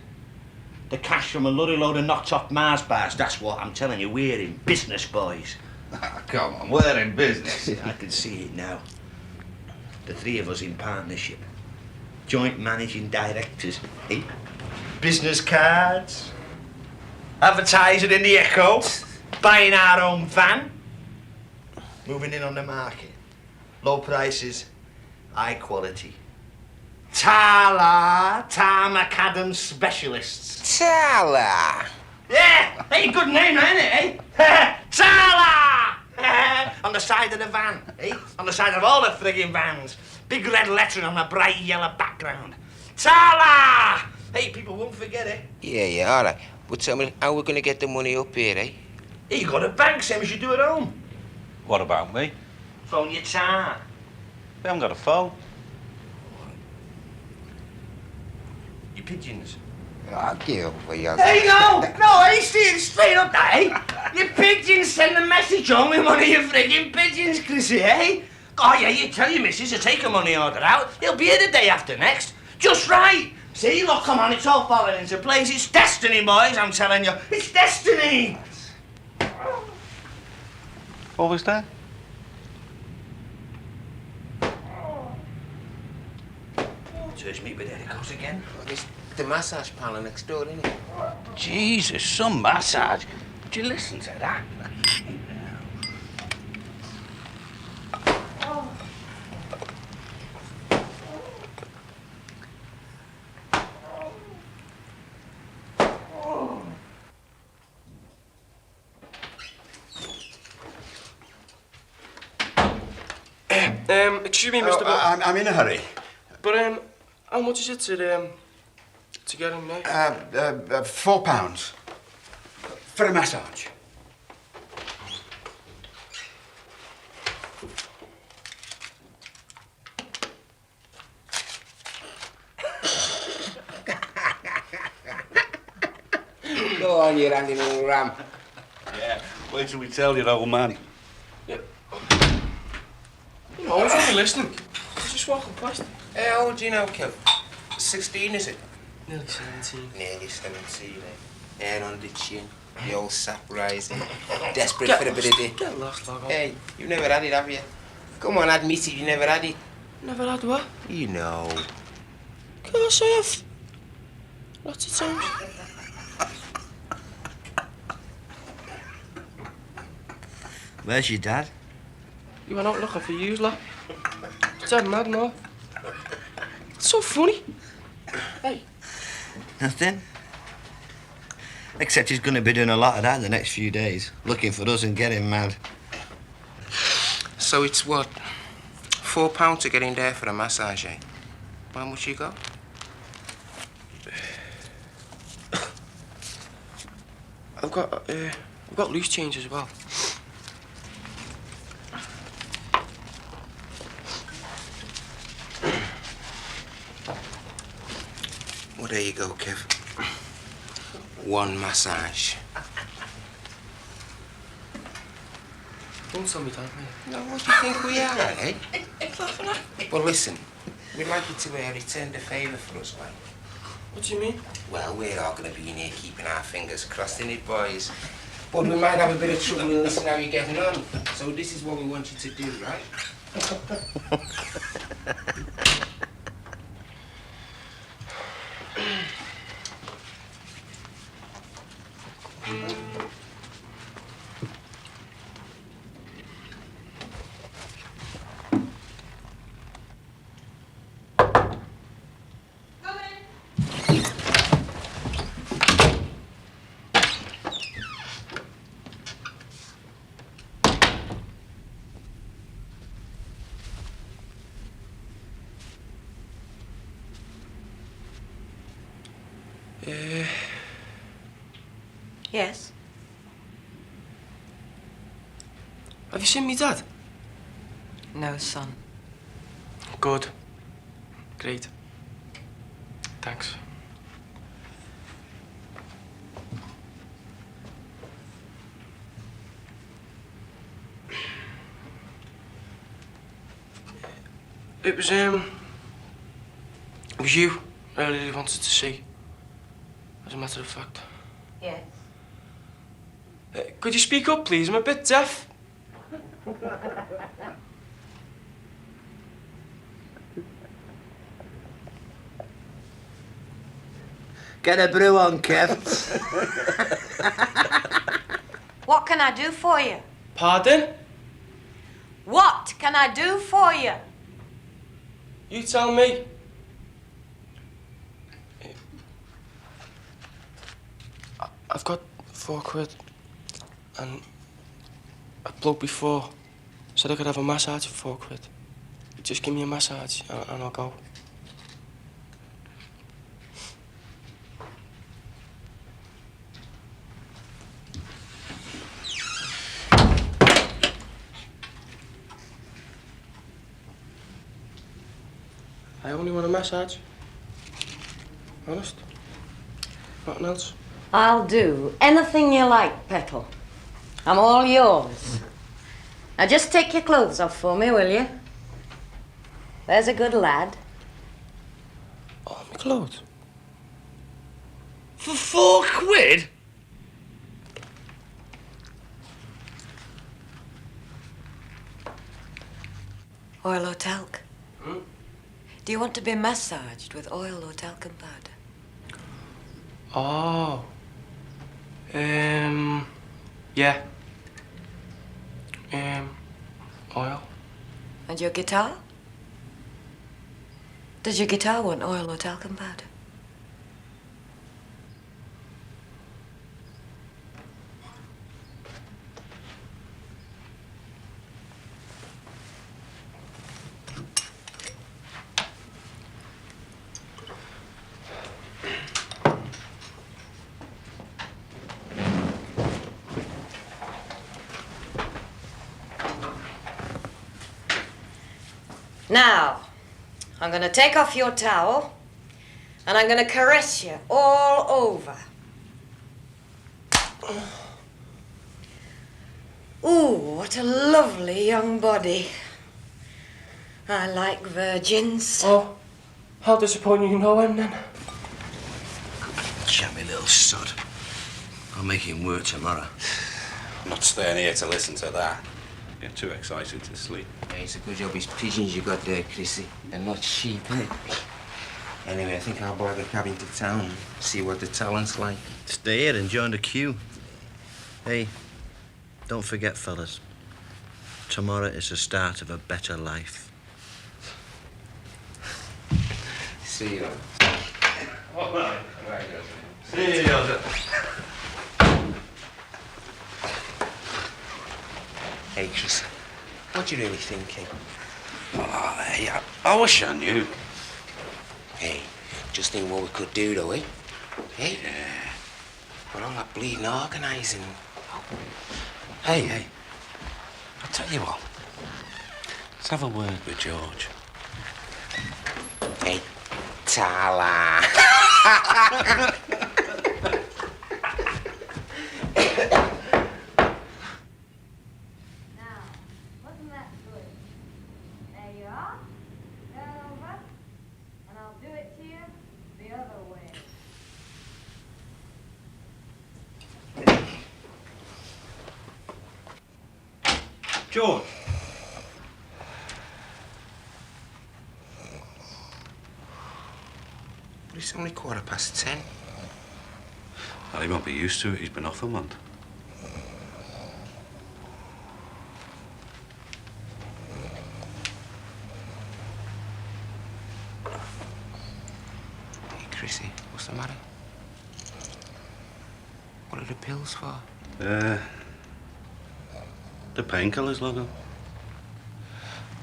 The cash from a load of knocked-off Mars bars. That's what I'm telling you. We're in business, boys. Come on, we're in business. I can see it now. The three of us in partnership. Joint managing directors, eh? Business cards. Advertising in the Echo. Buying our own van. Moving in on the market. Low prices, high quality. Tala, Tar Macadam specialists. Tala. Yeah, hey, good name, ain't it, eh? Tala! On the side of the van, eh? On the side of all the friggin' vans. Big red lettering on a bright yellow background. Tala! Hey, people won't forget it. Yeah, all right. But tell me, how we're going to get the money up here, eh? You got a bank, same as you do at home. What about me? Phone your tar. We haven't got a phone. Your pigeons. I'll give over your... Hey, no, hey, straight up that, eh? Your pigeons send a message home with one of your friggin' pigeons, Chrissy, eh? Oh, yeah, you tell your missus to take a money order out. He'll be here the day after next. Just right. See, look, come on, it's all falling into place. It's destiny, boys, I'm telling you. It's destiny. What was that? Touch me with Eddicos again. It's the massage parlour next door, isn't it? Jesus, some massage. Would you listen to that? Excuse me, Mr. I'm in a hurry. But, how much is it to get him there? £4 for a massage. Go on, you randy little ram. Yeah, wait till we tell your old man. No, I was only listening. I was just walking past. How old do you know, Kev? 16, is it? Nearly 17. Nearly 17, eh? Hair on the chin, the old sap rising. Desperate for a bit of dick. Get lost, log on. Hey, you've never had it, have you? Come on, admit it, you never had it. Never had what? You know. Of course I have. Lots of times. Where's your dad? You went out looking for you, lot. Dead mad, no. It's so funny. Hey. Nothing. Except he's going to be doing a lot of that in the next few days. Looking for us and getting mad. So it's what? £4 to get in there for a massage, eh? How much you got? I've got loose change as well. Well, there you go, Kev. One massage. Don't tell me that, mate. No, what do you think we are, eh? Well, listen. We'd like you to return the favour for us, mate. What do you mean? Well, we're all going to be in here keeping our fingers crossed, innit, boys? But we might have a bit of trouble in listening how you're getting on. So this is what we want you to do, right? Yes? Have you seen me dad? No, son. Good. Great. Thanks. It was you I really wanted to see, as a matter of fact. Yes. Could you speak up, please? I'm a bit deaf. Get a brew on, Kev. What can I do for you? Pardon? What can I do for you? You tell me. I've got £4, and a bloke before said I could have a massage for £4. Just give me a massage and I'll go. I only want a massage. Honest. Nothing else. I'll do anything you like, Petal. I'm all yours. Now just take your clothes off for me, will you? There's a good lad. Oh, my clothes. For £4? Oil or talc? Hmm? Do you want to be massaged with oil or talcum powder? Oh. Yeah. Oil. And your guitar? Does your guitar want oil or talcum powder? Now, I'm going to take off your towel and I'm going to caress you all over. Ooh, what a lovely young body. I like virgins. Oh, how disappointing you know him then. Jammy little sod. I'll make him work tomorrow. I'm not staying here to listen to that. You're too excited to sleep. Yeah, it's a good job it's pigeons you got there, Chrissy, and not sheep, innit? Anyway, I think I'll borrow the cabin to town and see what the talent's like. Stay here and join the queue. Hey, don't forget, fellas. Tomorrow is the start of a better life. See you. All right. See you. Hey, Chris, what do you really thinking? Oh, hey, I wish I knew. Hey, just think what we could do, though, eh? Hey? Yeah. But all that bleeding organising. Hey. I'll tell you what. Let's have a word with George. Hey, Tala. George. But it's only 10:15. Well, he won't be used to it. He's been off a month. Hey, Chrissy, what's the matter? What are the pills for? The painkillers, Logan.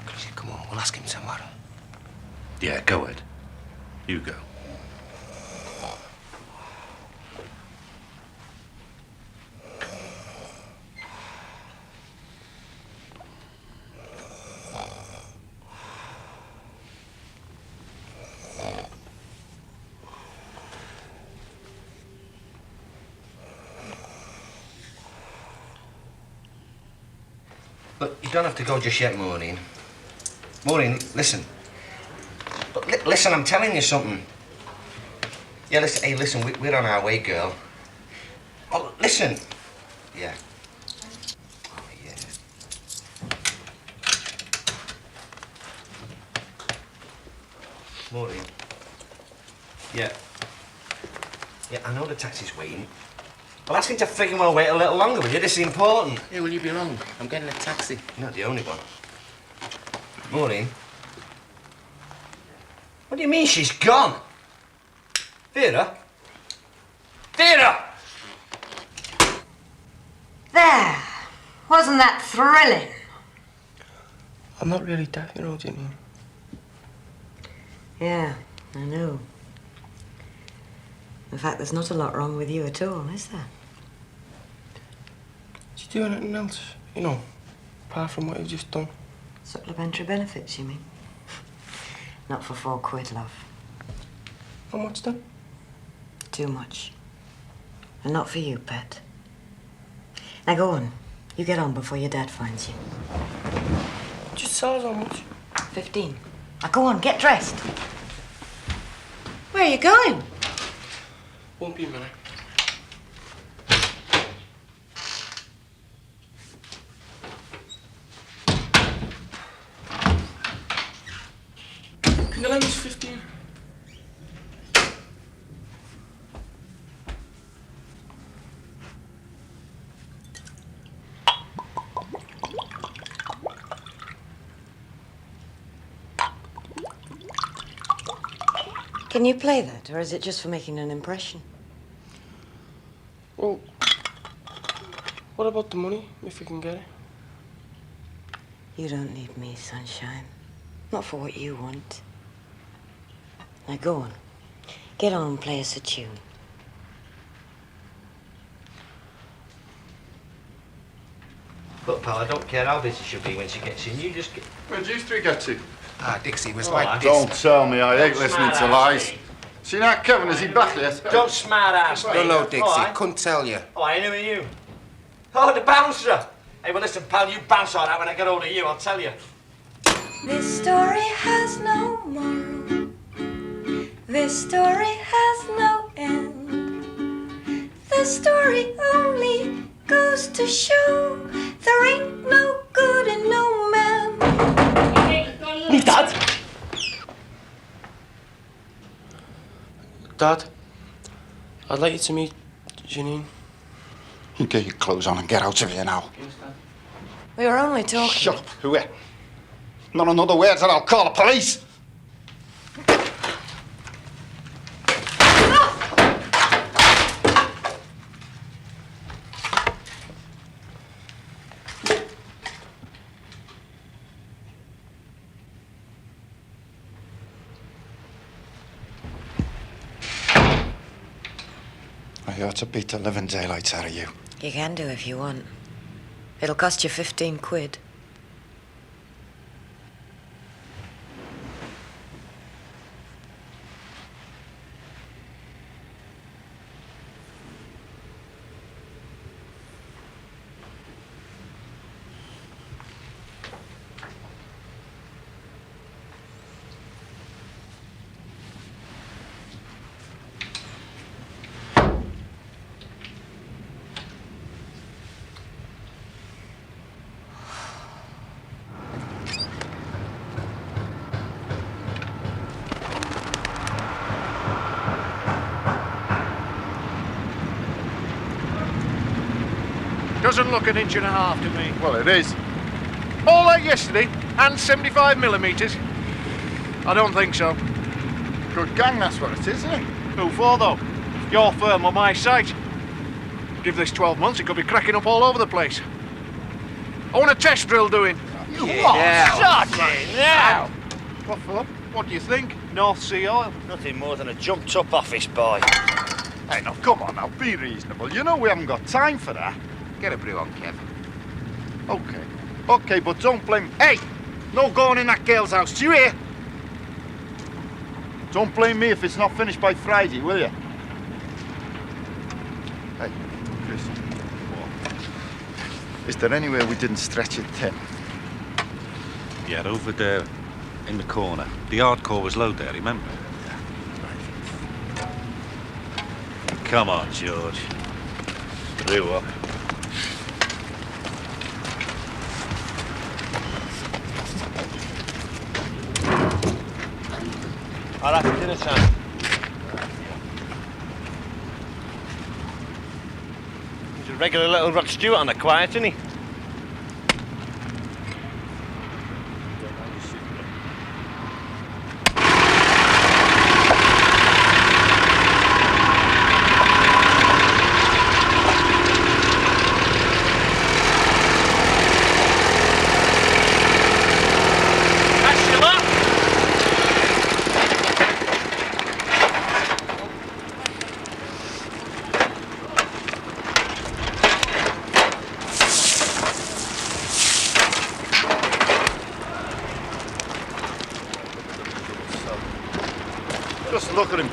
Chrissy, come on, we'll ask him tomorrow. Yeah, go ahead. You go. Look, you don't have to go just yet, Maureen. Maureen, listen. Look, listen, I'm telling you something. Yeah, listen, hey, listen, we're on our way, girl. Oh, listen. Yeah. Oh, yeah. Maureen. Yeah. Yeah, I know the taxi's waiting. Well, ask him to friggin' well wait a little longer, will you? This is important. Hey, will you be wrong? I'm getting a taxi. You're not the only one. Maureen. What do you mean she's gone? Vera? Vera! There. Wasn't that thrilling? I'm not really deaf, you know, Jimmy. Yeah, I know. In fact, there's not a lot wrong with you at all, is there? Did you do anything else, you know, apart from what you've just done? Supplementary benefits, you mean? Not for £4, love. How much then? Too much. And not for you, pet. Now go on. You get on before your dad finds you. Just says how much? 15. Now go on, get dressed. Where are you going? Won't be a minute. Can you lend us 15? Can you play that, or is it just for making an impression? Well, what about the money, if we can get it? You don't need me, sunshine. Not for what you want. Now go on. Get on and play us a tune. Look, pal, I don't care how busy she'll be when she gets in. You just get... Where'd you three get to? Ah, Dixie was Oh, like Don't this. tell me, I hate Don't listening to smart-ass lies. me. See now, Kevin, is he back yet? Don't smart-ass me. Don't know, Dixie. All right. Couldn't tell you. Oh, I knew you. Oh, the bouncer. Hey, well, listen, pal, you bounce all right when I get hold of you, I'll tell you. This story has no moral. This story has no end. The story only goes to show there ain't no good in no man. Me, Dad! Dad, I'd like you to meet Janine. You get your clothes on and get out of here now. We were only talking. Shut up, who? Not another word and I'll call the police. I ought to beat the living daylights out of you. You can do if you want. It'll cost you 15 quid. Doesn't look an inch and a half to me. Well, it is. All like yesterday, and 75 millimetres. I don't think so. Good gang, that's what it is, isn't it? Who for, though? Your firm or my site? Give this 12 months, it could be cracking up all over the place. I want a test drill doing. You Shut it now! What for? What do you think? North Sea oil? Nothing more than a jumped-up office boy. Hey, now, come on now, be reasonable. You know we haven't got time for that. Get a brew on, Kev. Okay. Okay, but don't blame... Hey! No going in that girl's house, do you hear? Don't blame me if it's not finished by Friday, will you? Hey, Chris. Is there anywhere we didn't stretch it thin? Yeah, over there in the corner. The hardcore was low there, remember? Come on, George. Brew up. All right, dinner time. He's a regular little Rod Stewart on the quiet, isn't he? Just look at him.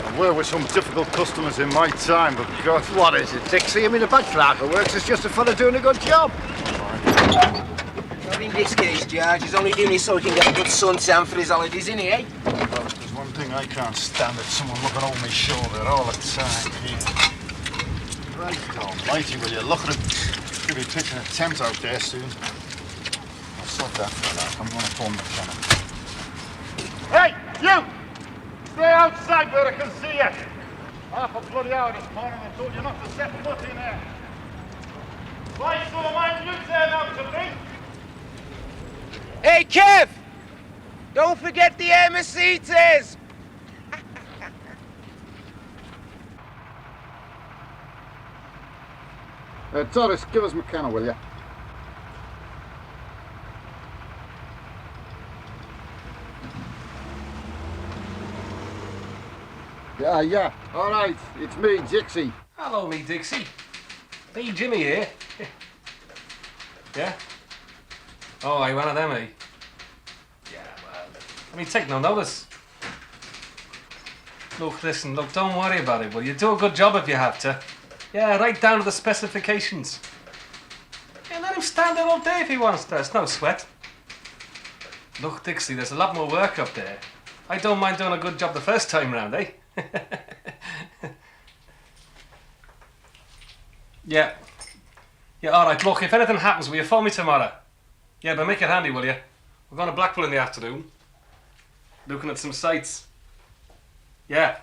I've worked with some difficult customers in my time, but God... What is it, Dixie? I mean, a bad clerk of works is just a fella doing a good job. Not in this case, George. He's only doing it so he can get a good suntan for his holidays, isn't he, eh? Well, there's one thing I can't stand, it's someone looking over my shoulder all the time. Right, almighty, will you? Look at him. He'll be pitching a tent out there soon. I'll sort that for that. I'm going to phone McKenna. Hey, you! Stay outside where I can see you. Half a bloody hour this morning I told you not to set foot in there. Why so mind you turn out to be? Hey, Kev! Don't forget the Mercedes! Torres, give us McKenna, will you? Yeah. All right, it's me, Dixie. Hello, me Dixie. Me Jimmy here. Yeah? Oh, I one of them, eh? Yeah, well, I mean, take no notice. Look, listen, don't worry about it, will you? Do a good job if you have to. Yeah, right down to the specifications. Yeah, let him stand there all day if he wants to. It's no sweat. Look, Dixie, there's a lot more work up there. I don't mind doing a good job the first time round, eh? Yeah. Yeah, all right, look, if anything happens, will you phone me tomorrow? Yeah, but make it handy, will you? We're going to Blackpool in the afternoon. Looking at some sights. Yeah.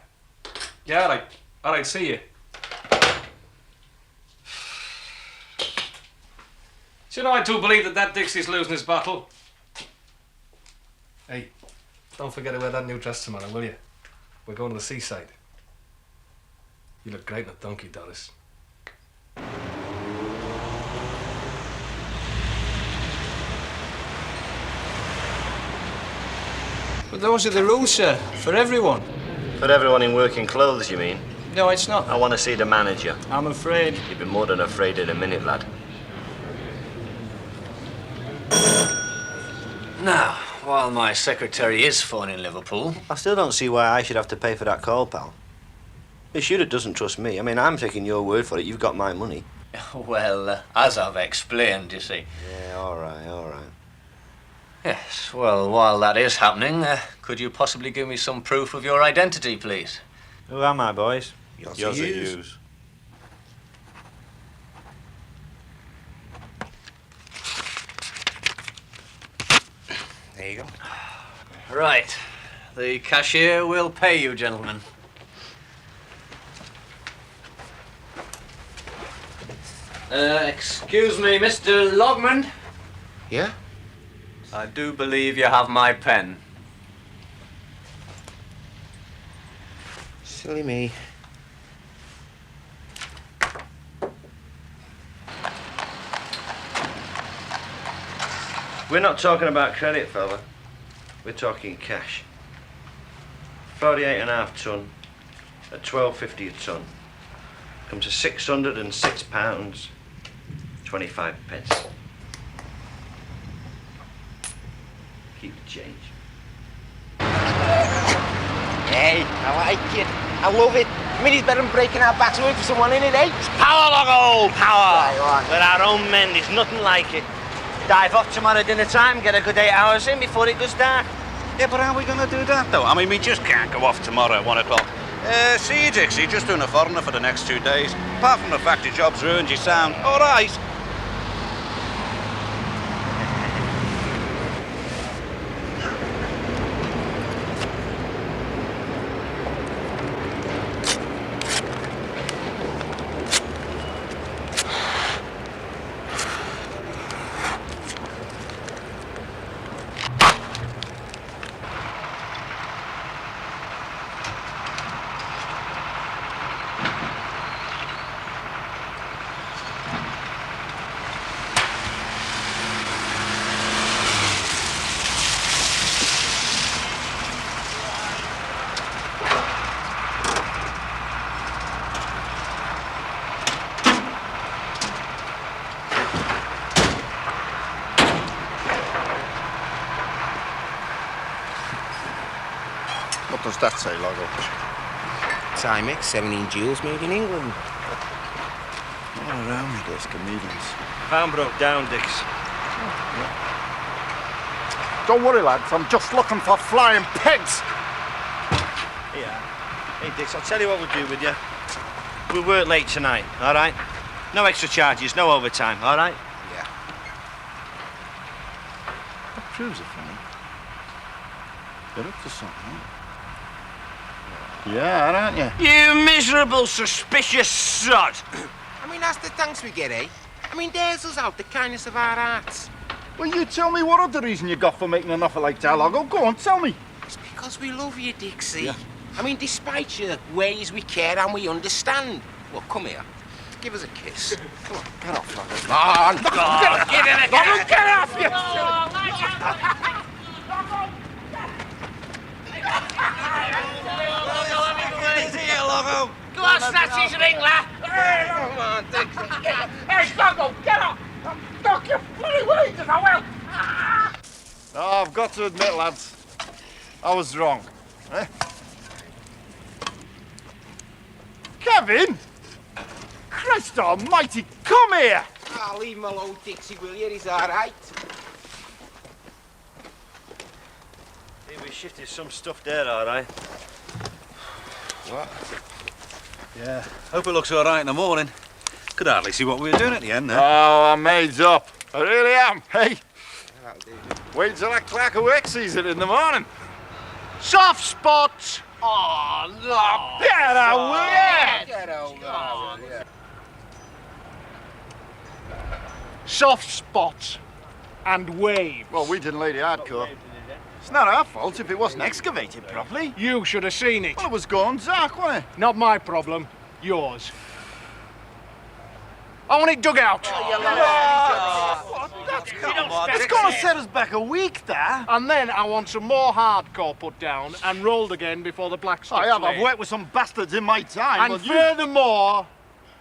Yeah, all right. All right, see you. Do you know, I do believe that Dixie's losing his battle. Hey, don't forget to wear that new dress tomorrow, will you? We're going to the seaside. You look great in a donkey, Doris. But those are the rules, sir, for everyone. For everyone in working clothes, you mean? No, it's not. I want to see the manager. I'm afraid. You'll be more than afraid in a minute, lad. Now, while my secretary is phoning Liverpool... I still don't see why I should have to pay for that call, pal. It's you that doesn't trust me. I mean, I'm taking your word for it. You've got my money. Well, as I've explained, you see. Yeah, all right. Yes, well, while that is happening, could you possibly give me some proof of your identity, please? Who am I, boys? Yossi Hughes. There you go. Right. The cashier will pay you, gentlemen. Excuse me, Mr. Logman. Yeah? I do believe you have my pen. Silly me. We're not talking about credit, fella. We're talking cash. 48.5 ton at 12.50 a ton. Comes to £606, 25 pence. Keep the change. Hey, I like it. I love it. I mean, it's better than breaking our backs work for someone in it, eh? It's power, Logo, power. With our own men, there's nothing like it. Dive off tomorrow dinner time, get a good 8 hours in before it goes dark. Yeah, but how are we going to do that, though? I mean, we just can't go off tomorrow at 1 o'clock. See you, Dixie, just doing a foreigner for the next 2 days. Apart from the fact your job's ruined, you sound all right. What does that say, Logo? Timex, 17 jewels made in England. All around me, those comedians. Pound broke down, Dix. Don't worry, lads. I'm just looking for flying pigs. Yeah. Hey, Dix, I'll tell you what we'll do with you. We'll work late tonight, all right? No extra charges, no overtime, all right? Yeah. That proves it for me. You're up to something, yeah, aren't you? You miserable, suspicious sod! I mean, that's the thanks we get, eh? I mean, there's us out, the kindness of our hearts. Well, you tell me what other reason you got for making an offer like that, Largo. Go on, tell me. It's because we love you, Dixie. Yeah. I mean, despite your ways, we care and we understand. Well, come here. Give us a kiss. Come on, get off, Largo. Come on! Get off! Get off! Get off! Go on, snatch his ring, lad! Come on, Dixie. Hey, Sluggo, get up! Duck your bloody wages, I will! Oh, I've got to admit, lads, I was wrong. Eh? Kevin! Christ almighty, come here! Ah, leave him alone, Dixie, will you? He's all right. Hey, we shifted some stuff there, all right. What? Yeah. Hope it looks all right in the morning. Could hardly see what we were doing at the end there. Oh, I'm made up. I really am, hey? Wait till I crack a work season in the morning. Soft spots! Oh, no! Get away! Get over. Soft spots and waves. Well, we didn't lay the hardcore. It's not our fault if it wasn't excavated properly. You should have seen it. Well, it was going dark, wasn't it? Not my problem, yours. I want it dug out. It's going to set us back a week, there. And then I want some more hardcore put down and rolled again before the black stuff's I have. I've laid. worked with some bastards in my time. And furthermore,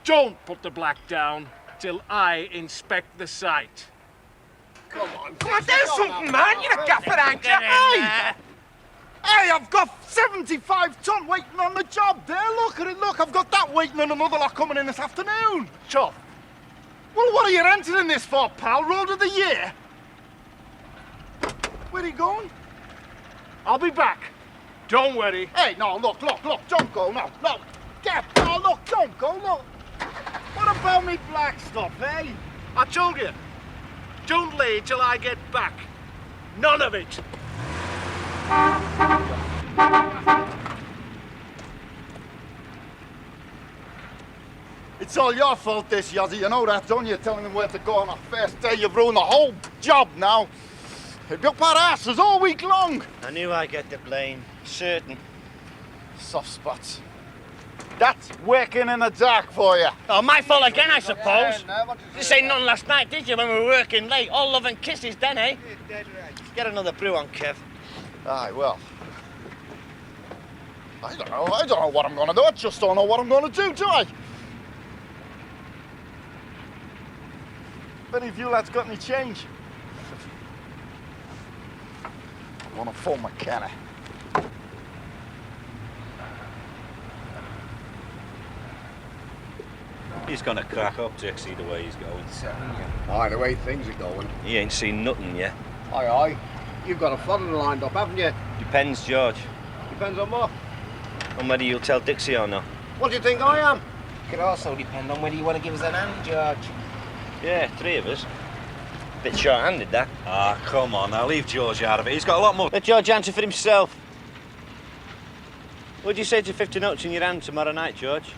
don't put the black down till I inspect the site. Come on, do something, man. You're a gaffer, aren't you? Hey! Hey, I've got 75 ton waiting on the job there. Look at it, look. I've got that waiting and another lot coming in this afternoon. Tough. Well, what are you entering this for, pal? Road of the year? Where are you going? I'll be back. Don't worry. Hey, no, look, don't go, no. No, look, don't go, look. What about me black stuff, eh? I told you, don't lay till I get back. None of it. It's all your fault, this, Yazzie. You know that, don't you? Telling them where to go on our first day. You've ruined the whole job now. They've got our asses all week long. I knew I'd get the blame. Certain. Soft spots. That's working in the dark for you. Oh, my fault again, I suppose. You say nothing last night, did you, when we were working late? All love and kisses then, eh? Get another brew on, Kev. Aye, well. I don't know what I'm going to do. I just don't know what I'm going to do I? If any of you lads got any change? I want to phone McKenna. He's gonna crack up, Dixie, the way he's going. Aye, the way things are going. He ain't seen nothing yet. Aye. You've got a foreigner lined up, haven't you? Depends, George. Depends on what? On whether you'll tell Dixie or not. What do you think I am? Could also depend on whether you want to give us an hand, George. Yeah, 3 of us. Bit short-handed, that. Ah, come on now, leave George out of it. He's got a lot more. Let George answer for himself. What'd you say to 50 notes in your hand tomorrow night, George?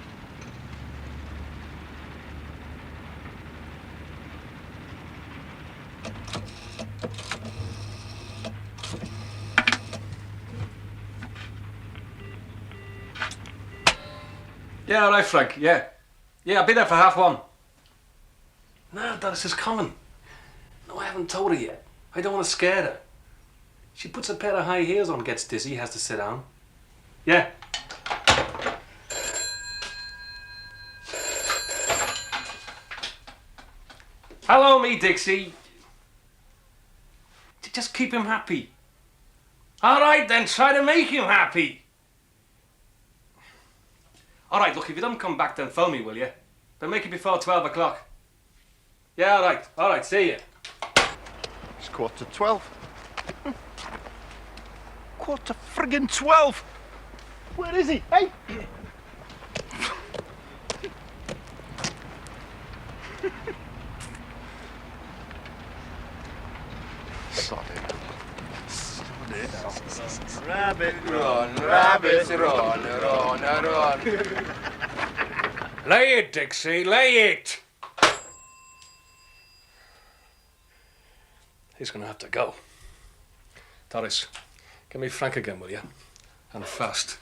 Yeah, all right, Frank, yeah. Yeah, I'll be there for 1:30. No, Dennis is coming. No, I haven't told her yet. I don't want to scare her. She puts a pair of high heels on, gets dizzy, has to sit down. Yeah. Hello, me, Dixie. Just keep him happy. All right, then, try to make him happy. All right, look, if you don't come back, then phone me, will you? But make it before 12 o'clock. Yeah, all right, see you. It's 11:45. 11:friggin'12. Where is he? Hey! Sod it. Rabbit, Run, rabbit, run, run, run. Lay it, Dixie, lay it! He's gonna have to go. Doris, give me Frank again, will you? And fast.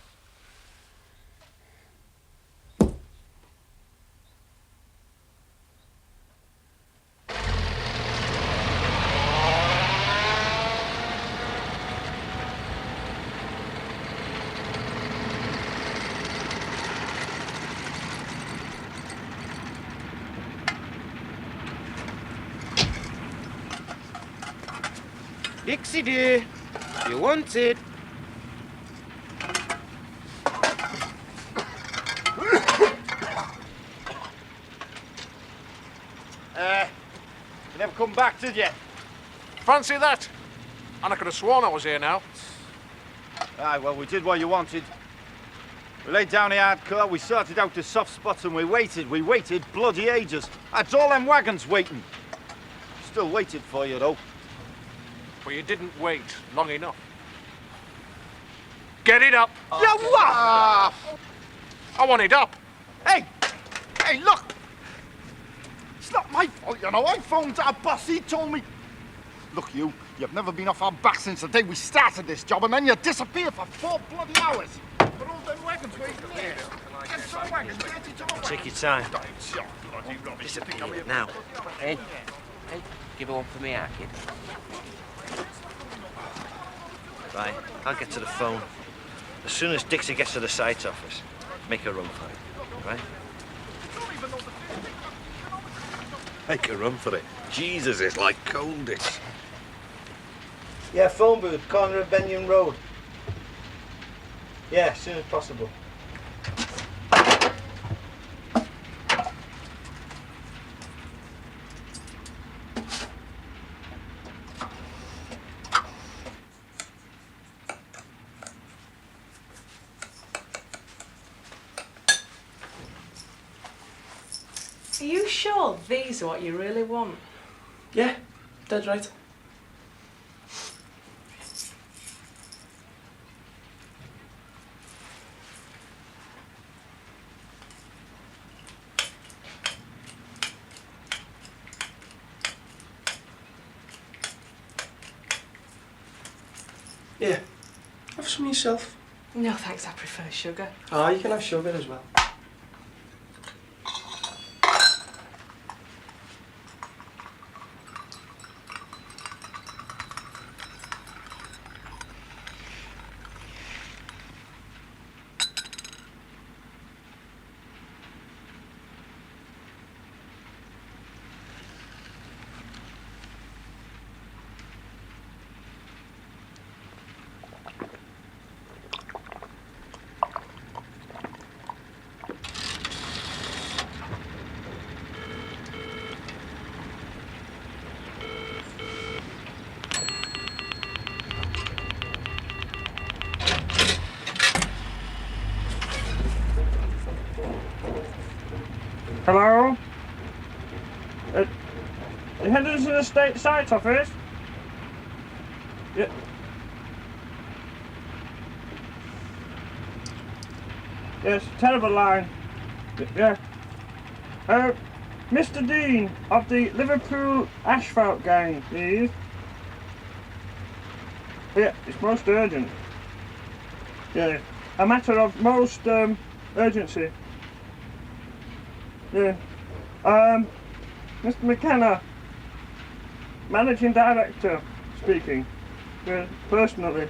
Dixie dear, you want it? You never come back, did you? Fancy that? And I could have sworn I was here now. Aye, well, we did what you wanted. We laid down the hardcore, we sorted out the soft spots, and we waited bloody ages. That's all them wagons waiting. Still waited for you, though. But you didn't wait long enough. Get it up! You what? I want it up! Hey! Hey, look! It's not my fault, you know. I phoned our boss, he told me... Look, you've never been off our back since the day we started this job, and then you disappeared for 4 bloody hours. For all them wagons waiting there. Get some wagons, get it over. Take your time. Disappear now. Hey, give one for me, our kid. Right, I'll get to the phone. As soon as Dixie gets to the site office, make a run for it, right? Make a run for it. Jesus, it's like cold, this. Yeah, phone booth, corner of Benyon Road. Yeah, as soon as possible. Are you sure these are what you really want? Yeah, dead right. Yeah, have some yourself. No thanks, I prefer sugar. Ah, you can have sugar as well. Hello? You headed to the state site office? Yeah. Yes, terrible line. Yeah. Mr. Dean of the Liverpool Asphalt Gang, please. Yeah, it's most urgent. Yeah, a matter of most urgency. Yeah. Mr. McKenna, Managing Director, speaking. Yeah, personally.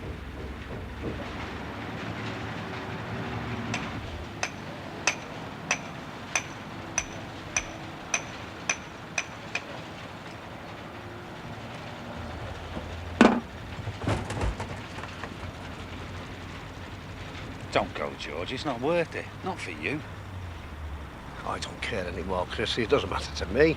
Don't go, George. It's not worth it. Not for you. I don't care anymore, Chrissy. It doesn't matter to me.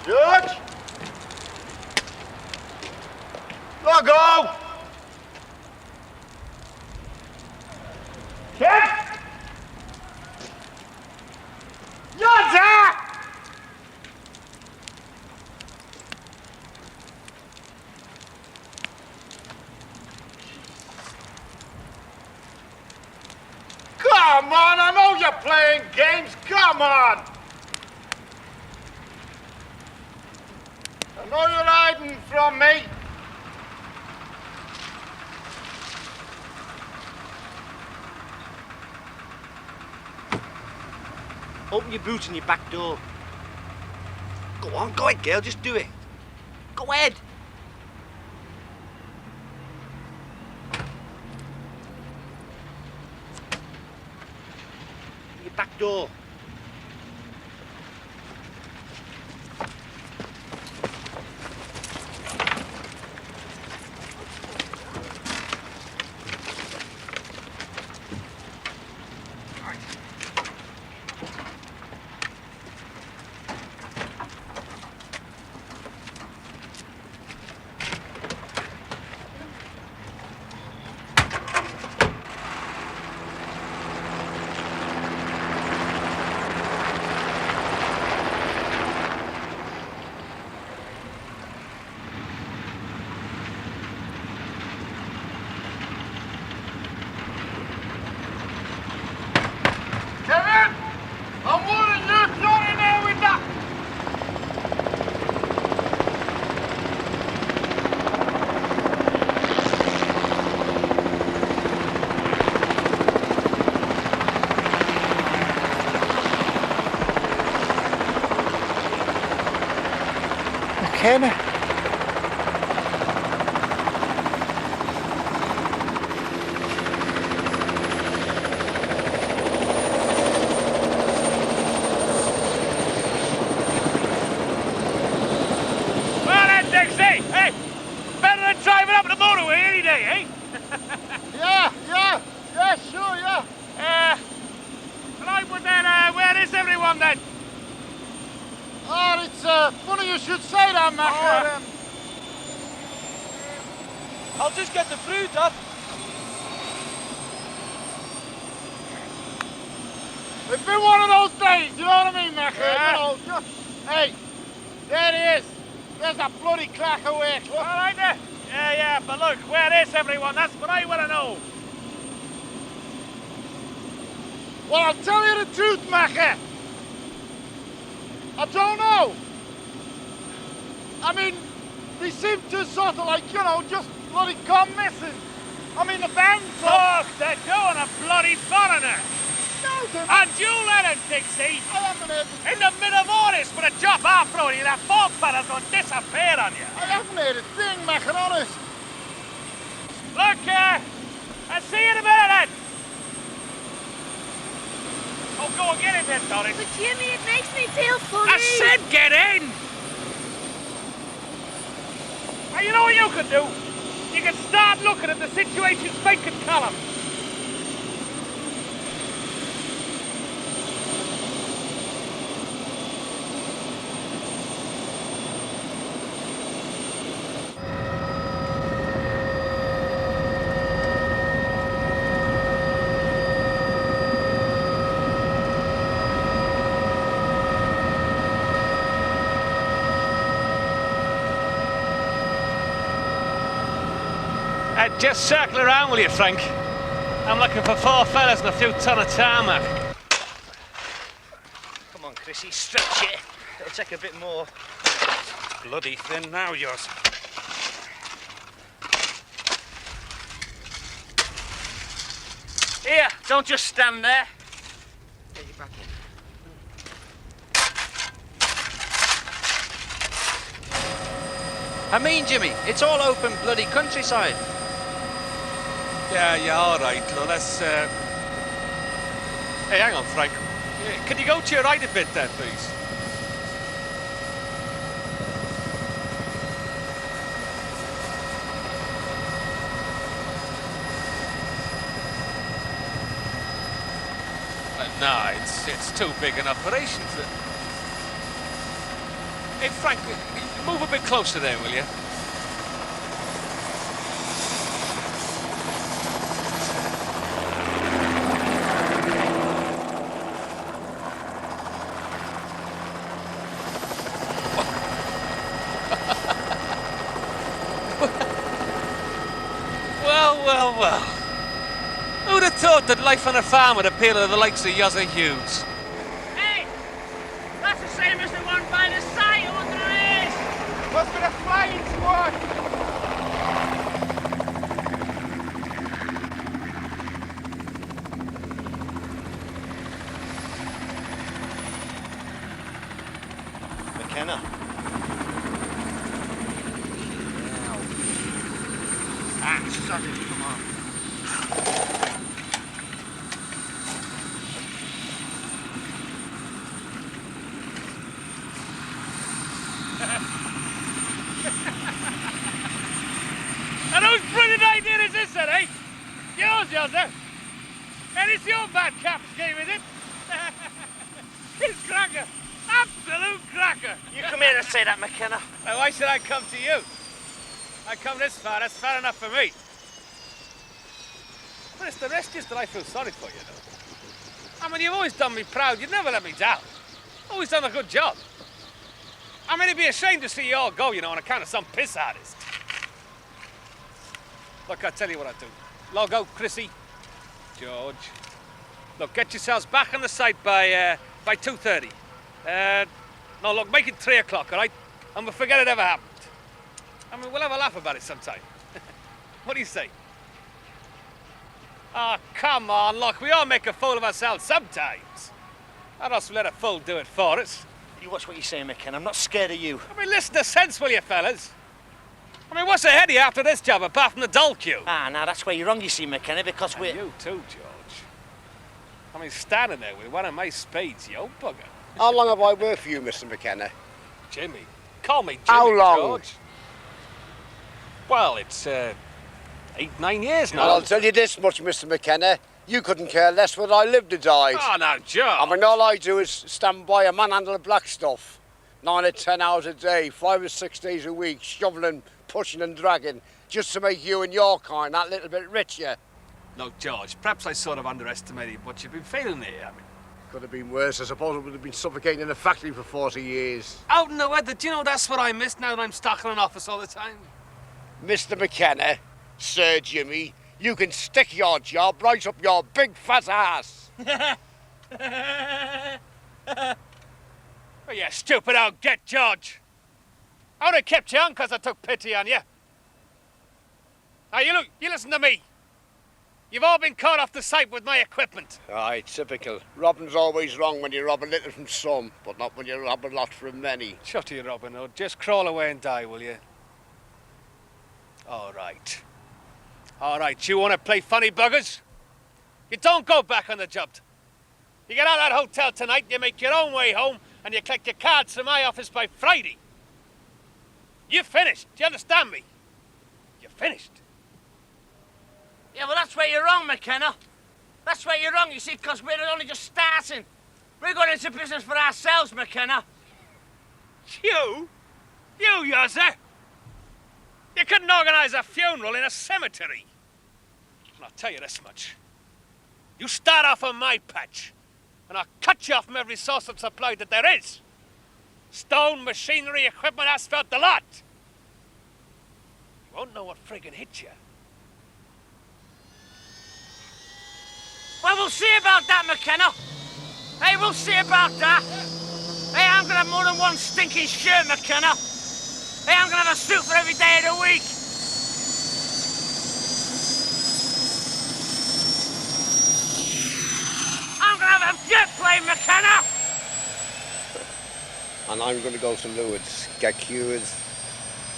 George! Logo! Ken! Yodza! Come on, I know you're playing games. Come on! I know you're hiding from me. Open your boots and your back door. Go on, go ahead, girl, just do it. Go ahead. Your back door. Kevin! I'm warning you, not in there with that! McKenna. Well then, Dixie, hey, better than driving up the motorway any day, eh? Yeah, sure, yeah. Right, well then, where is everyone then? Oh, it's funny you should say that, Mac. I'll just get the fruit up. It's been one of those days, you know what I mean, Mac? You know, just, hey, there he is. There's that bloody crack awake, look. All right there. Yeah, but look, where is everyone? That's what I want to know. Well, I'll tell you the truth, Macca. I don't know. I mean, they seem to sort of like, you know, just bloody gone missing. I mean, the band's up. They're doing a bloody foreigner. No, they're not. And you let him, Dixie. I haven't heard the... In the middle of all this, with a job after you, that fog fella's gonna disappear on you. I haven't heard a thing, Macca, honest. Look, I'll see you in a minute then. Oh, go and get in there, Doris. But Jimmy, it makes me feel funny. I said get in! Well, you know what you can do? You can start looking at the situation's vacant column. Just circle around, will you, Frank? I'm looking for 4 fellas and a few ton of tarmac. Come on, Chrissy, stretch it. It'll take a bit more. Bloody thin now, yours. Here, don't just stand there. Get you back in. I mean, Jimmy, it's all open bloody countryside. Yeah, all right. Well, let's... Hey, hang on, Frank. Can you go to your right a bit there, please? Nah, it's too big an operation for... Hey, Frank, move a bit closer there, will you? Well. Who'd have thought that life on a farm would appeal to the likes of Yozza Hughes? Hey! That's the same as the one by the side, what there is! What's for the flying squad? McKenna. Sorry, come on. And whose brilliant idea is this, then, eh? Yours, Yozza. And it's your bad cap scheme, is it? It's cracker. Absolute cracker. You come here to say that, McKenna. Now, why should I come to you? I come this far, that's far enough for me. But it's the rest just that I feel sorry for you, though. I mean, you've always done me proud. You've never let me down. Always done a good job. I mean, it'd be a shame to see you all go, you know, on account of some piss artist. Look, I'll tell you what I'll do. Log out, Chrissy. George. Look, get yourselves back on the site by 2:30. No, look, make it 3 o'clock, all right? And we'll forget it ever happened. I mean, we'll have a laugh about it sometime. What do you say? Oh, come on, look, we all make a fool of ourselves sometimes. Or else we let a fool do it for us. You watch what you say, McKenna. I'm not scared of you. I mean, listen to sense, will you, fellas? I mean, what's ahead of you after this job, apart from the dole queue? Ah, now that's where you're wrong, you see, McKenna, because And we're... you too, George. I mean, standing there with one of my spades, you old bugger. How long have I worked for you, Mr. McKenna? Jimmy. Call me Jimmy, How long? George. Well, it's 8, 9 years now. Well, I'll tell you this much, Mr. McKenna. You couldn't care less whether I lived or died. Oh, now, George. I mean, all I do is stand by a manhandle of black stuff. 9 or 10 hours a day, 5 or 6 days a week, shoveling, pushing and dragging, just to make you and your kind that little bit richer. Look, George, perhaps I sort of underestimated what you've been feeling here. I mean, could have been worse. I suppose it would have been suffocating in a factory for 40 years. out in the weather, do you know that's what I miss now that I'm stuck in an office all the time? Mr. McKenna, Sir Jimmy, you can stick your job right up your big fat ass. Oh, you stupid old get, George. I would have kept you on because I took pity on you. Now, you listen to me. You've all been caught off the site with my equipment. Aye, typical. Robbing's always wrong when you rob a little from some, but not when you rob a lot from many. Shut you, Robin Hood. Just crawl away and die, will you? All right. All right, you want to play funny buggers? You don't go back on the job. You get out of that hotel tonight, you make your own way home, and you collect your cards from my office by Friday. You're finished. Do you understand me? You're finished. Yeah, well, that's where you're wrong, McKenna. That's where you're wrong, you see, because we're only just starting. We're going into business for ourselves, McKenna. You? You, Yozza? You couldn't organise a funeral in a cemetery. And I'll tell you this much. You start off on my patch, and I'll cut you off from every source of supply that there is. Stone, machinery, equipment, asphalt, the lot. You won't know what friggin' hit you. Well, we'll see about that, McKenna. Hey, we'll see about that. Hey, I'm gonna have more than one stinking shirt, McKenna. Hey, I'm gonna have a suit for every day of the week. I'm gonna have a jet plane, McKenna. And I'm going to go to Lourdes, get cured,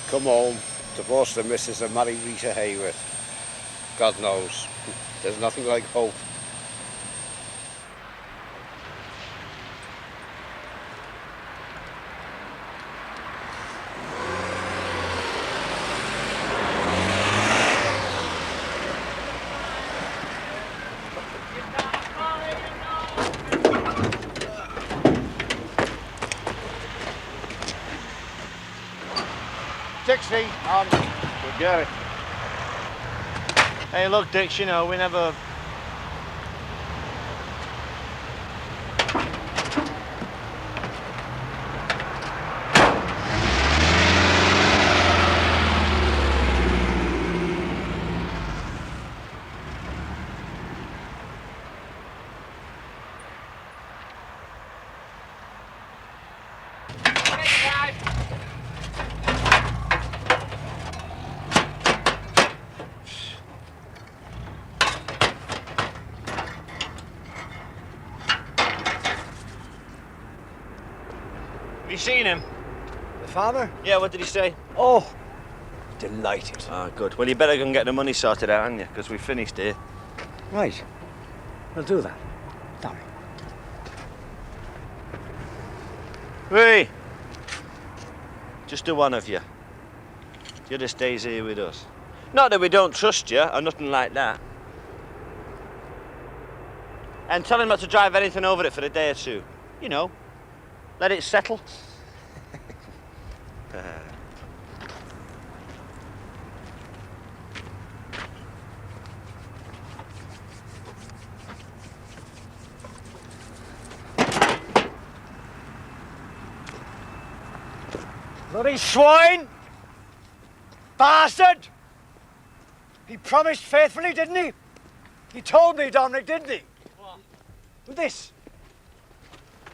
come home, divorce the missus and marry Rita Hayworth. God knows, there's nothing like hope. Dixie. We'll get it. Hey, look, Dix, you know, we never... Have you seen him? The farmer? Yeah, what did he say? Oh, delighted. Ah, good. Well, you better go and get the money sorted out, haven't you? Because we finished here. Right. We'll do that. Tommy. Hey! Just the one of you. The other stays here with us. Not that we don't trust you, or nothing like that. And tell him not to drive anything over it for a day or two. You know, let it settle. Bloody swine! Bastard! He promised faithfully, didn't he? He told me, Dominic, didn't he? What? This.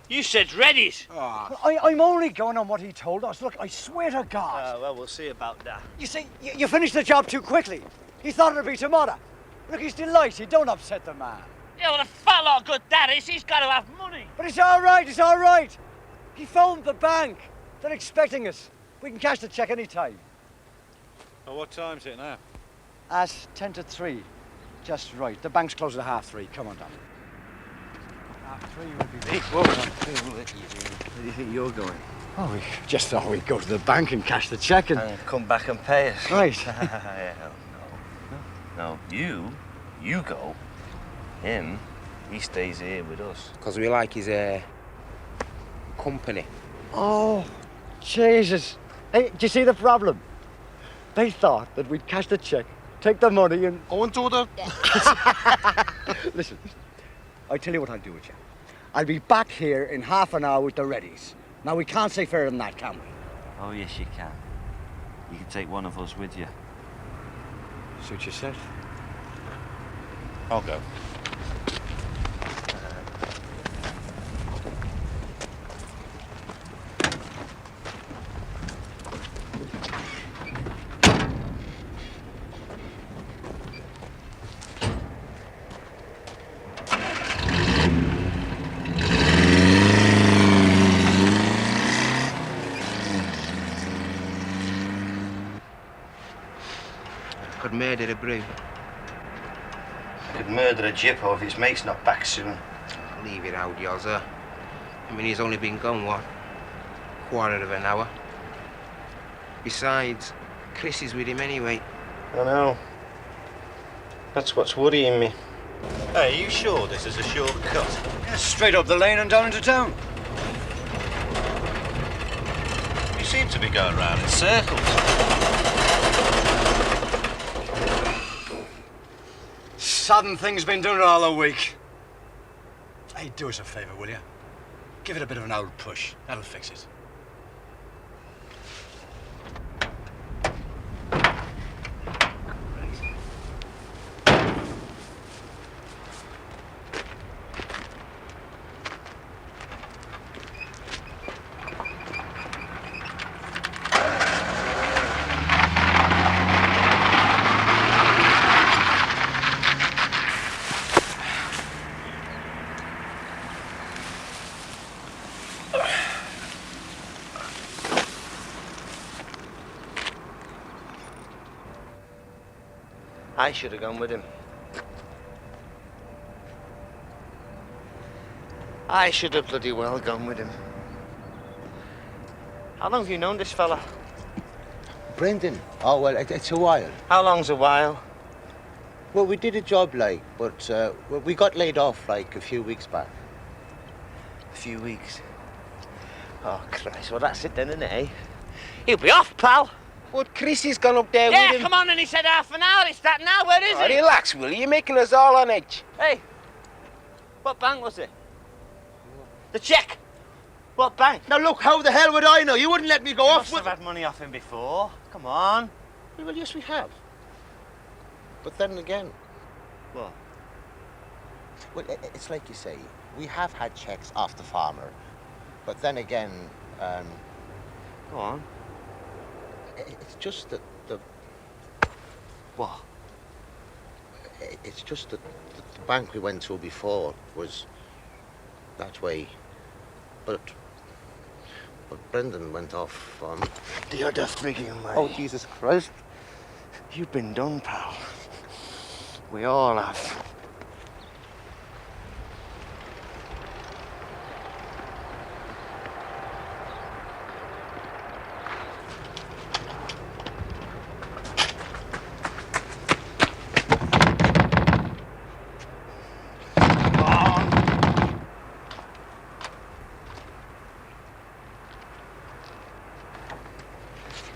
You said readies. I'm only going on what he told us. Look, I swear to God. Well, we'll see about that. You see, you finished the job too quickly. He thought it'd be tomorrow. Look, he's delighted. Don't upset the man. Yeah, well, a fat lot of good that is. He's got to have money. But it's all right, it's all right. He phoned the bank. They're expecting us. We can cash the cheque any time. Well, what time's it now? At 10 to 3. Just right. The bank's closed at 3:30. Come on, Dominic. 3:30 would be... Hey, whoa. Where do you think you're going? Oh, we just thought we'd go to the bank and cash the cheque and come back and pay us. Right. No, you go. Him, he stays here with us. Because we like his company. Oh, Jesus. Hey, do you see the problem? They thought that we'd cash the cheque, take the money and... Go and do the... Listen, I'll tell you what I'll do with you. I'll be back here in half an hour with the readies. Now, we can't say fairer than that, can we? Oh, yes, you can. You can take one of us with you. Suit yourself. I'll go. Could murder a brew. Could murder a Jippo if his mate's not back soon. Leave it out, Yozza. I mean, he's only been gone, what? Quarter of an hour. Besides, Chris is with him anyway. I know. That's what's worrying me. Hey, are you sure this is a shortcut? Yeah, straight up the lane and down into town. You seem to be going round in circles. Sudden thing's been doing it all the week. Hey, do us a favour, will you? Give it a bit of an old push. That'll fix it. I should have gone with him. I should have bloody well gone with him. How long have you known this fella? Brendan? Oh, well, it's a while. How long's a while? Well, we did a job, like, but we got laid off, like, a few weeks back. A few weeks? Oh, Christ. Well, that's it then, isn't it, eh? He'll be off, pal. But Chrissy's gone up there Yeah, with him. come on, and he said half an hour. It's that now. Where is Oh, he? relax, will you? You're making us all on edge. Hey, what bank was it? The cheque. What bank? Now look, how the hell would I know? You wouldn't let me go You off must with... have had money off him before. Come on. Well, yes, we have. But then again... What? Well, it's like you say, we have had checks off the farmer. But then again, Go on. it's just that the... What? It's just that the bank we went to before was that way. But Brendan went off on... The other frigging way. Oh, Jesus Christ. You've been done, pal. We all have.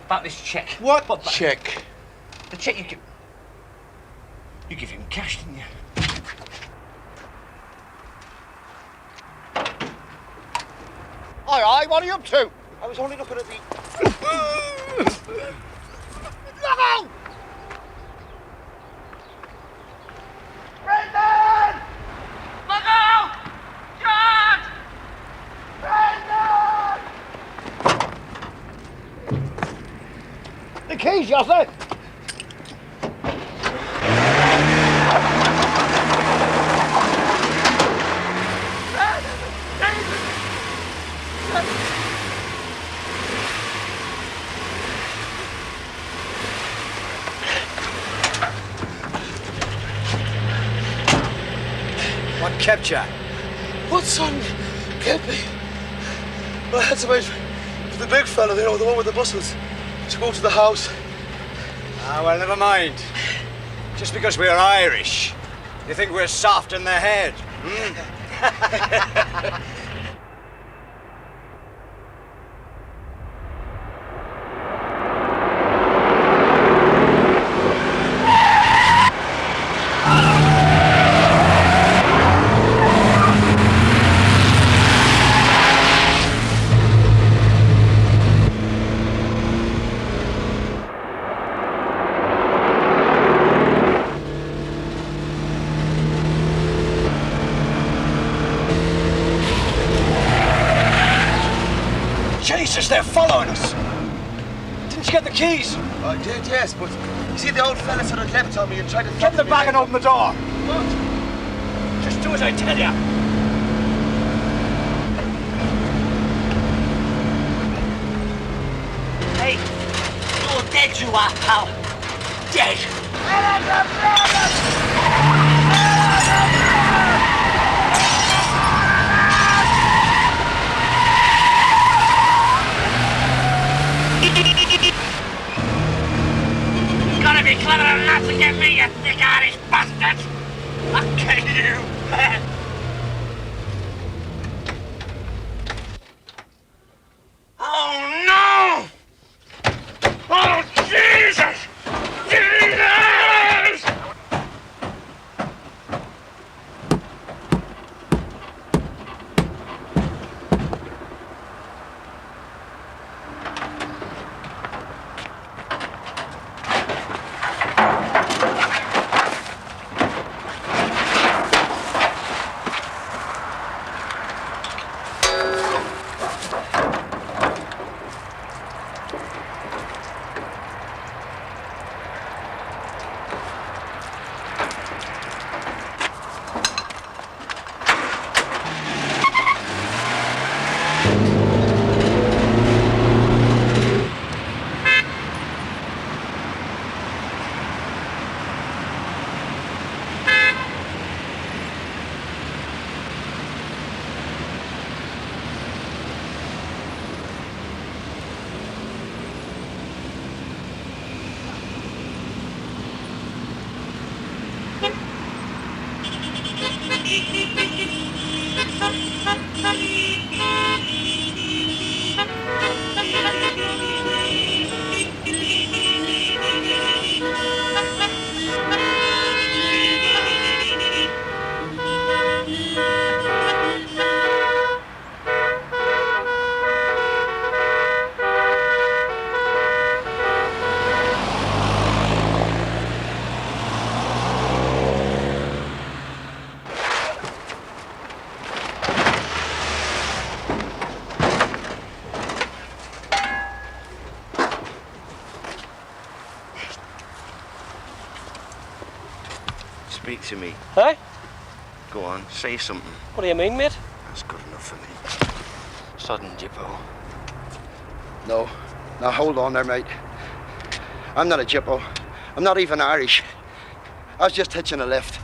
About this cheque. What check? The cheque you give... You give him cash, didn't you? Aye, what are you up to? I was only looking at the... Look out! Brendan! Look out! George! Brendan! The keys, Yosser! What kept you? What son kept me? I had to wait for the big fella, you know, the one with the muscles, to go to the house. Ah, well, never mind. Just because we're Irish, you think we're soft in the head, hmm? Jesus, they're following us. Didn't you get the keys? I did, yes, but you see, the old fella sort of leapt on me and tried to... Get them back and open the door. What? Just do as I tell you. Hey, you're dead, you are, pal. Dead. Gotta be clever enough to get me, you thick Irish bastard! I'll kill you, man! Oh no! Oh Jesus! Jesus! Speak to me. Huh? Go on, say something. What do you mean, mate? That's good enough for me. Sodden Jippo. No. Now, hold on there, mate. I'm not a Jippo. I'm not even Irish. I was just hitching a lift.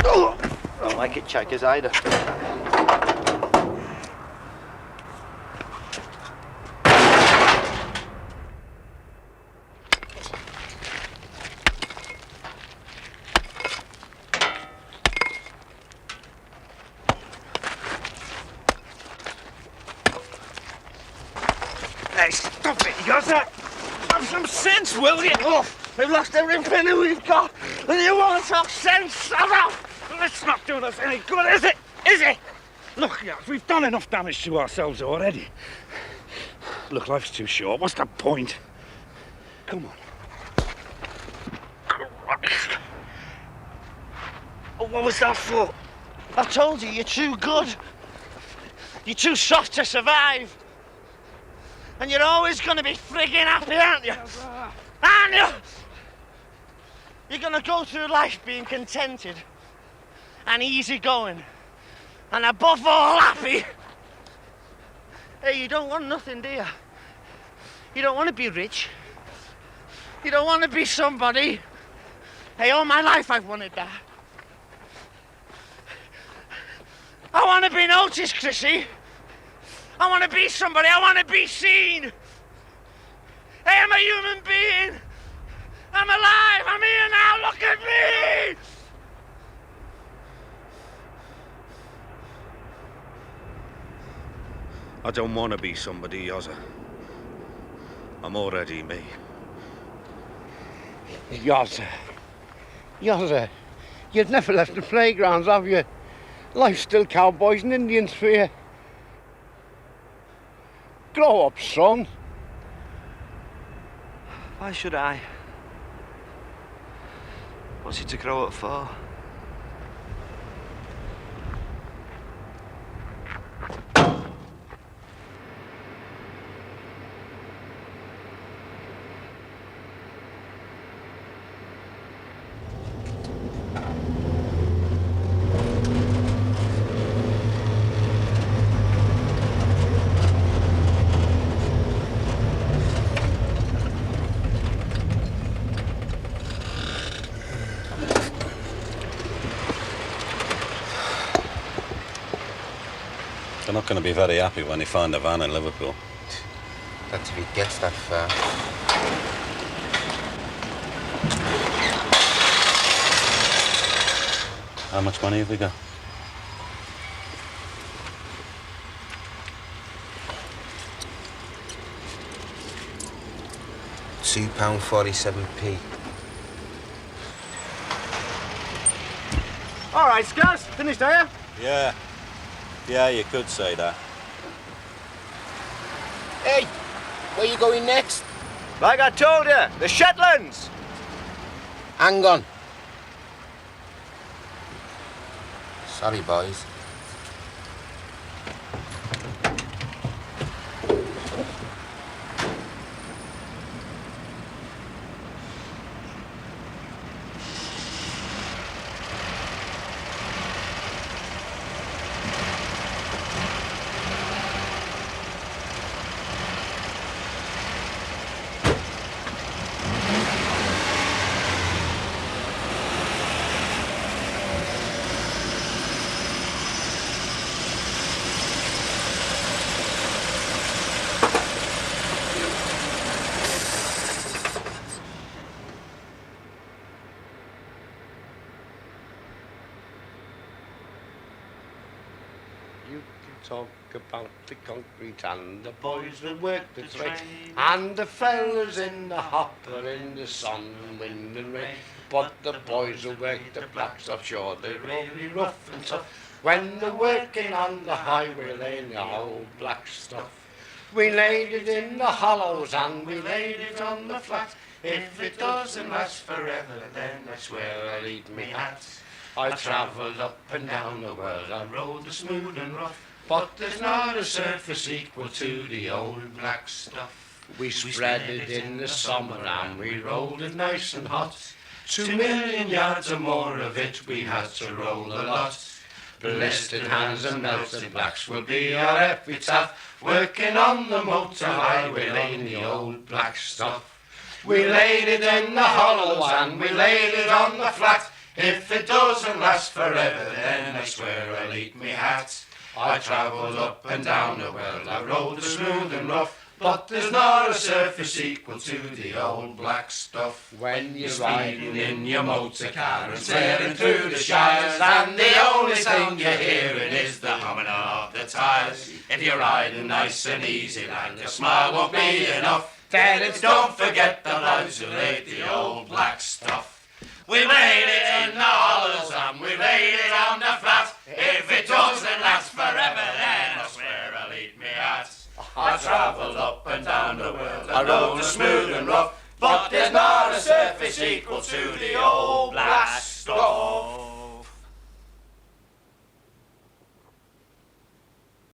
Don't like it, checkers either. Hey, stop it, Yozza! Have some sense, will you? Oh, we've lost every penny we've got, and you want to talk sense? It's not doing us any good, is it? Is it? Look, Yoz, we've done enough damage to ourselves already. Look, life's too short. What's the point? Come on. Christ. Oh, what was that for? I told you, you're too good. You're too soft to survive. And you're always going to be friggin' happy, aren't you? Aren't you? You're going to go through life being contented and easygoing and above all happy. Hey, you don't want nothing, do you? You don't want to be rich. You don't want to be somebody. Hey, all my life I've wanted that. I want to be noticed, Chrissy. I want to be somebody. I want to be seen. Hey, I'm a human being. I'm alive. I'm here now. Look at me. I don't want to be somebody, Yozza. I'm already me. Yozza. Yozza. You've never left the playgrounds, have you? Life's still cowboys and Indians for you. Grow up, son. Why should I? What's it to grow up for? They're not going to be very happy when they find a van in Liverpool. That's if he gets that far. How much money have we got? £2.47p. All right, Scars, finished, are you? Yeah. Yeah, you could say that. Hey, where you going next? Like I told you, the Shetlands! Hang on. Sorry, boys. You can talk about the concrete and the boys will work the trade and the fellas in the hopper in the sun and wind and rain. But the boys will work the blacks offshore, they're really rough and tough. When they're working on the highway laying the whole black stuff. We laid it in the hollows and we laid it on the flat. If it doesn't last forever, then I swear I'll eat me hat. I travelled up and down the world, I rode the smooth and rough, but there's not a surface equal to the old black stuff. We spread it in the summer and we rolled it nice and hot, 2 million yards or more of it we had to roll a lot. Blistered hands and melted blacks will be our epitaph. Working on the motor highway laying the old black stuff. We laid it in the hollows and we laid it on the flat. If it doesn't last forever, then I swear I'll eat me hat. I travelled up and down the well, I rode the smooth and rough, but there's not a surface equal to the old black stuff. When you're riding in your motor car and tearing through the shires, and the only thing you're hearing is the humming of the tyres. If you're riding nice and easy, like a smile won't be enough, then it's don't forget the lads who laid the old black stuff. We laid it in the hollows and we laid it on the flat. If it doesn't last forever, then I swear I'll eat me hat. I travelled up and down the world, I rode the smooth and rough, but there's not a surface equal to the old black stuff.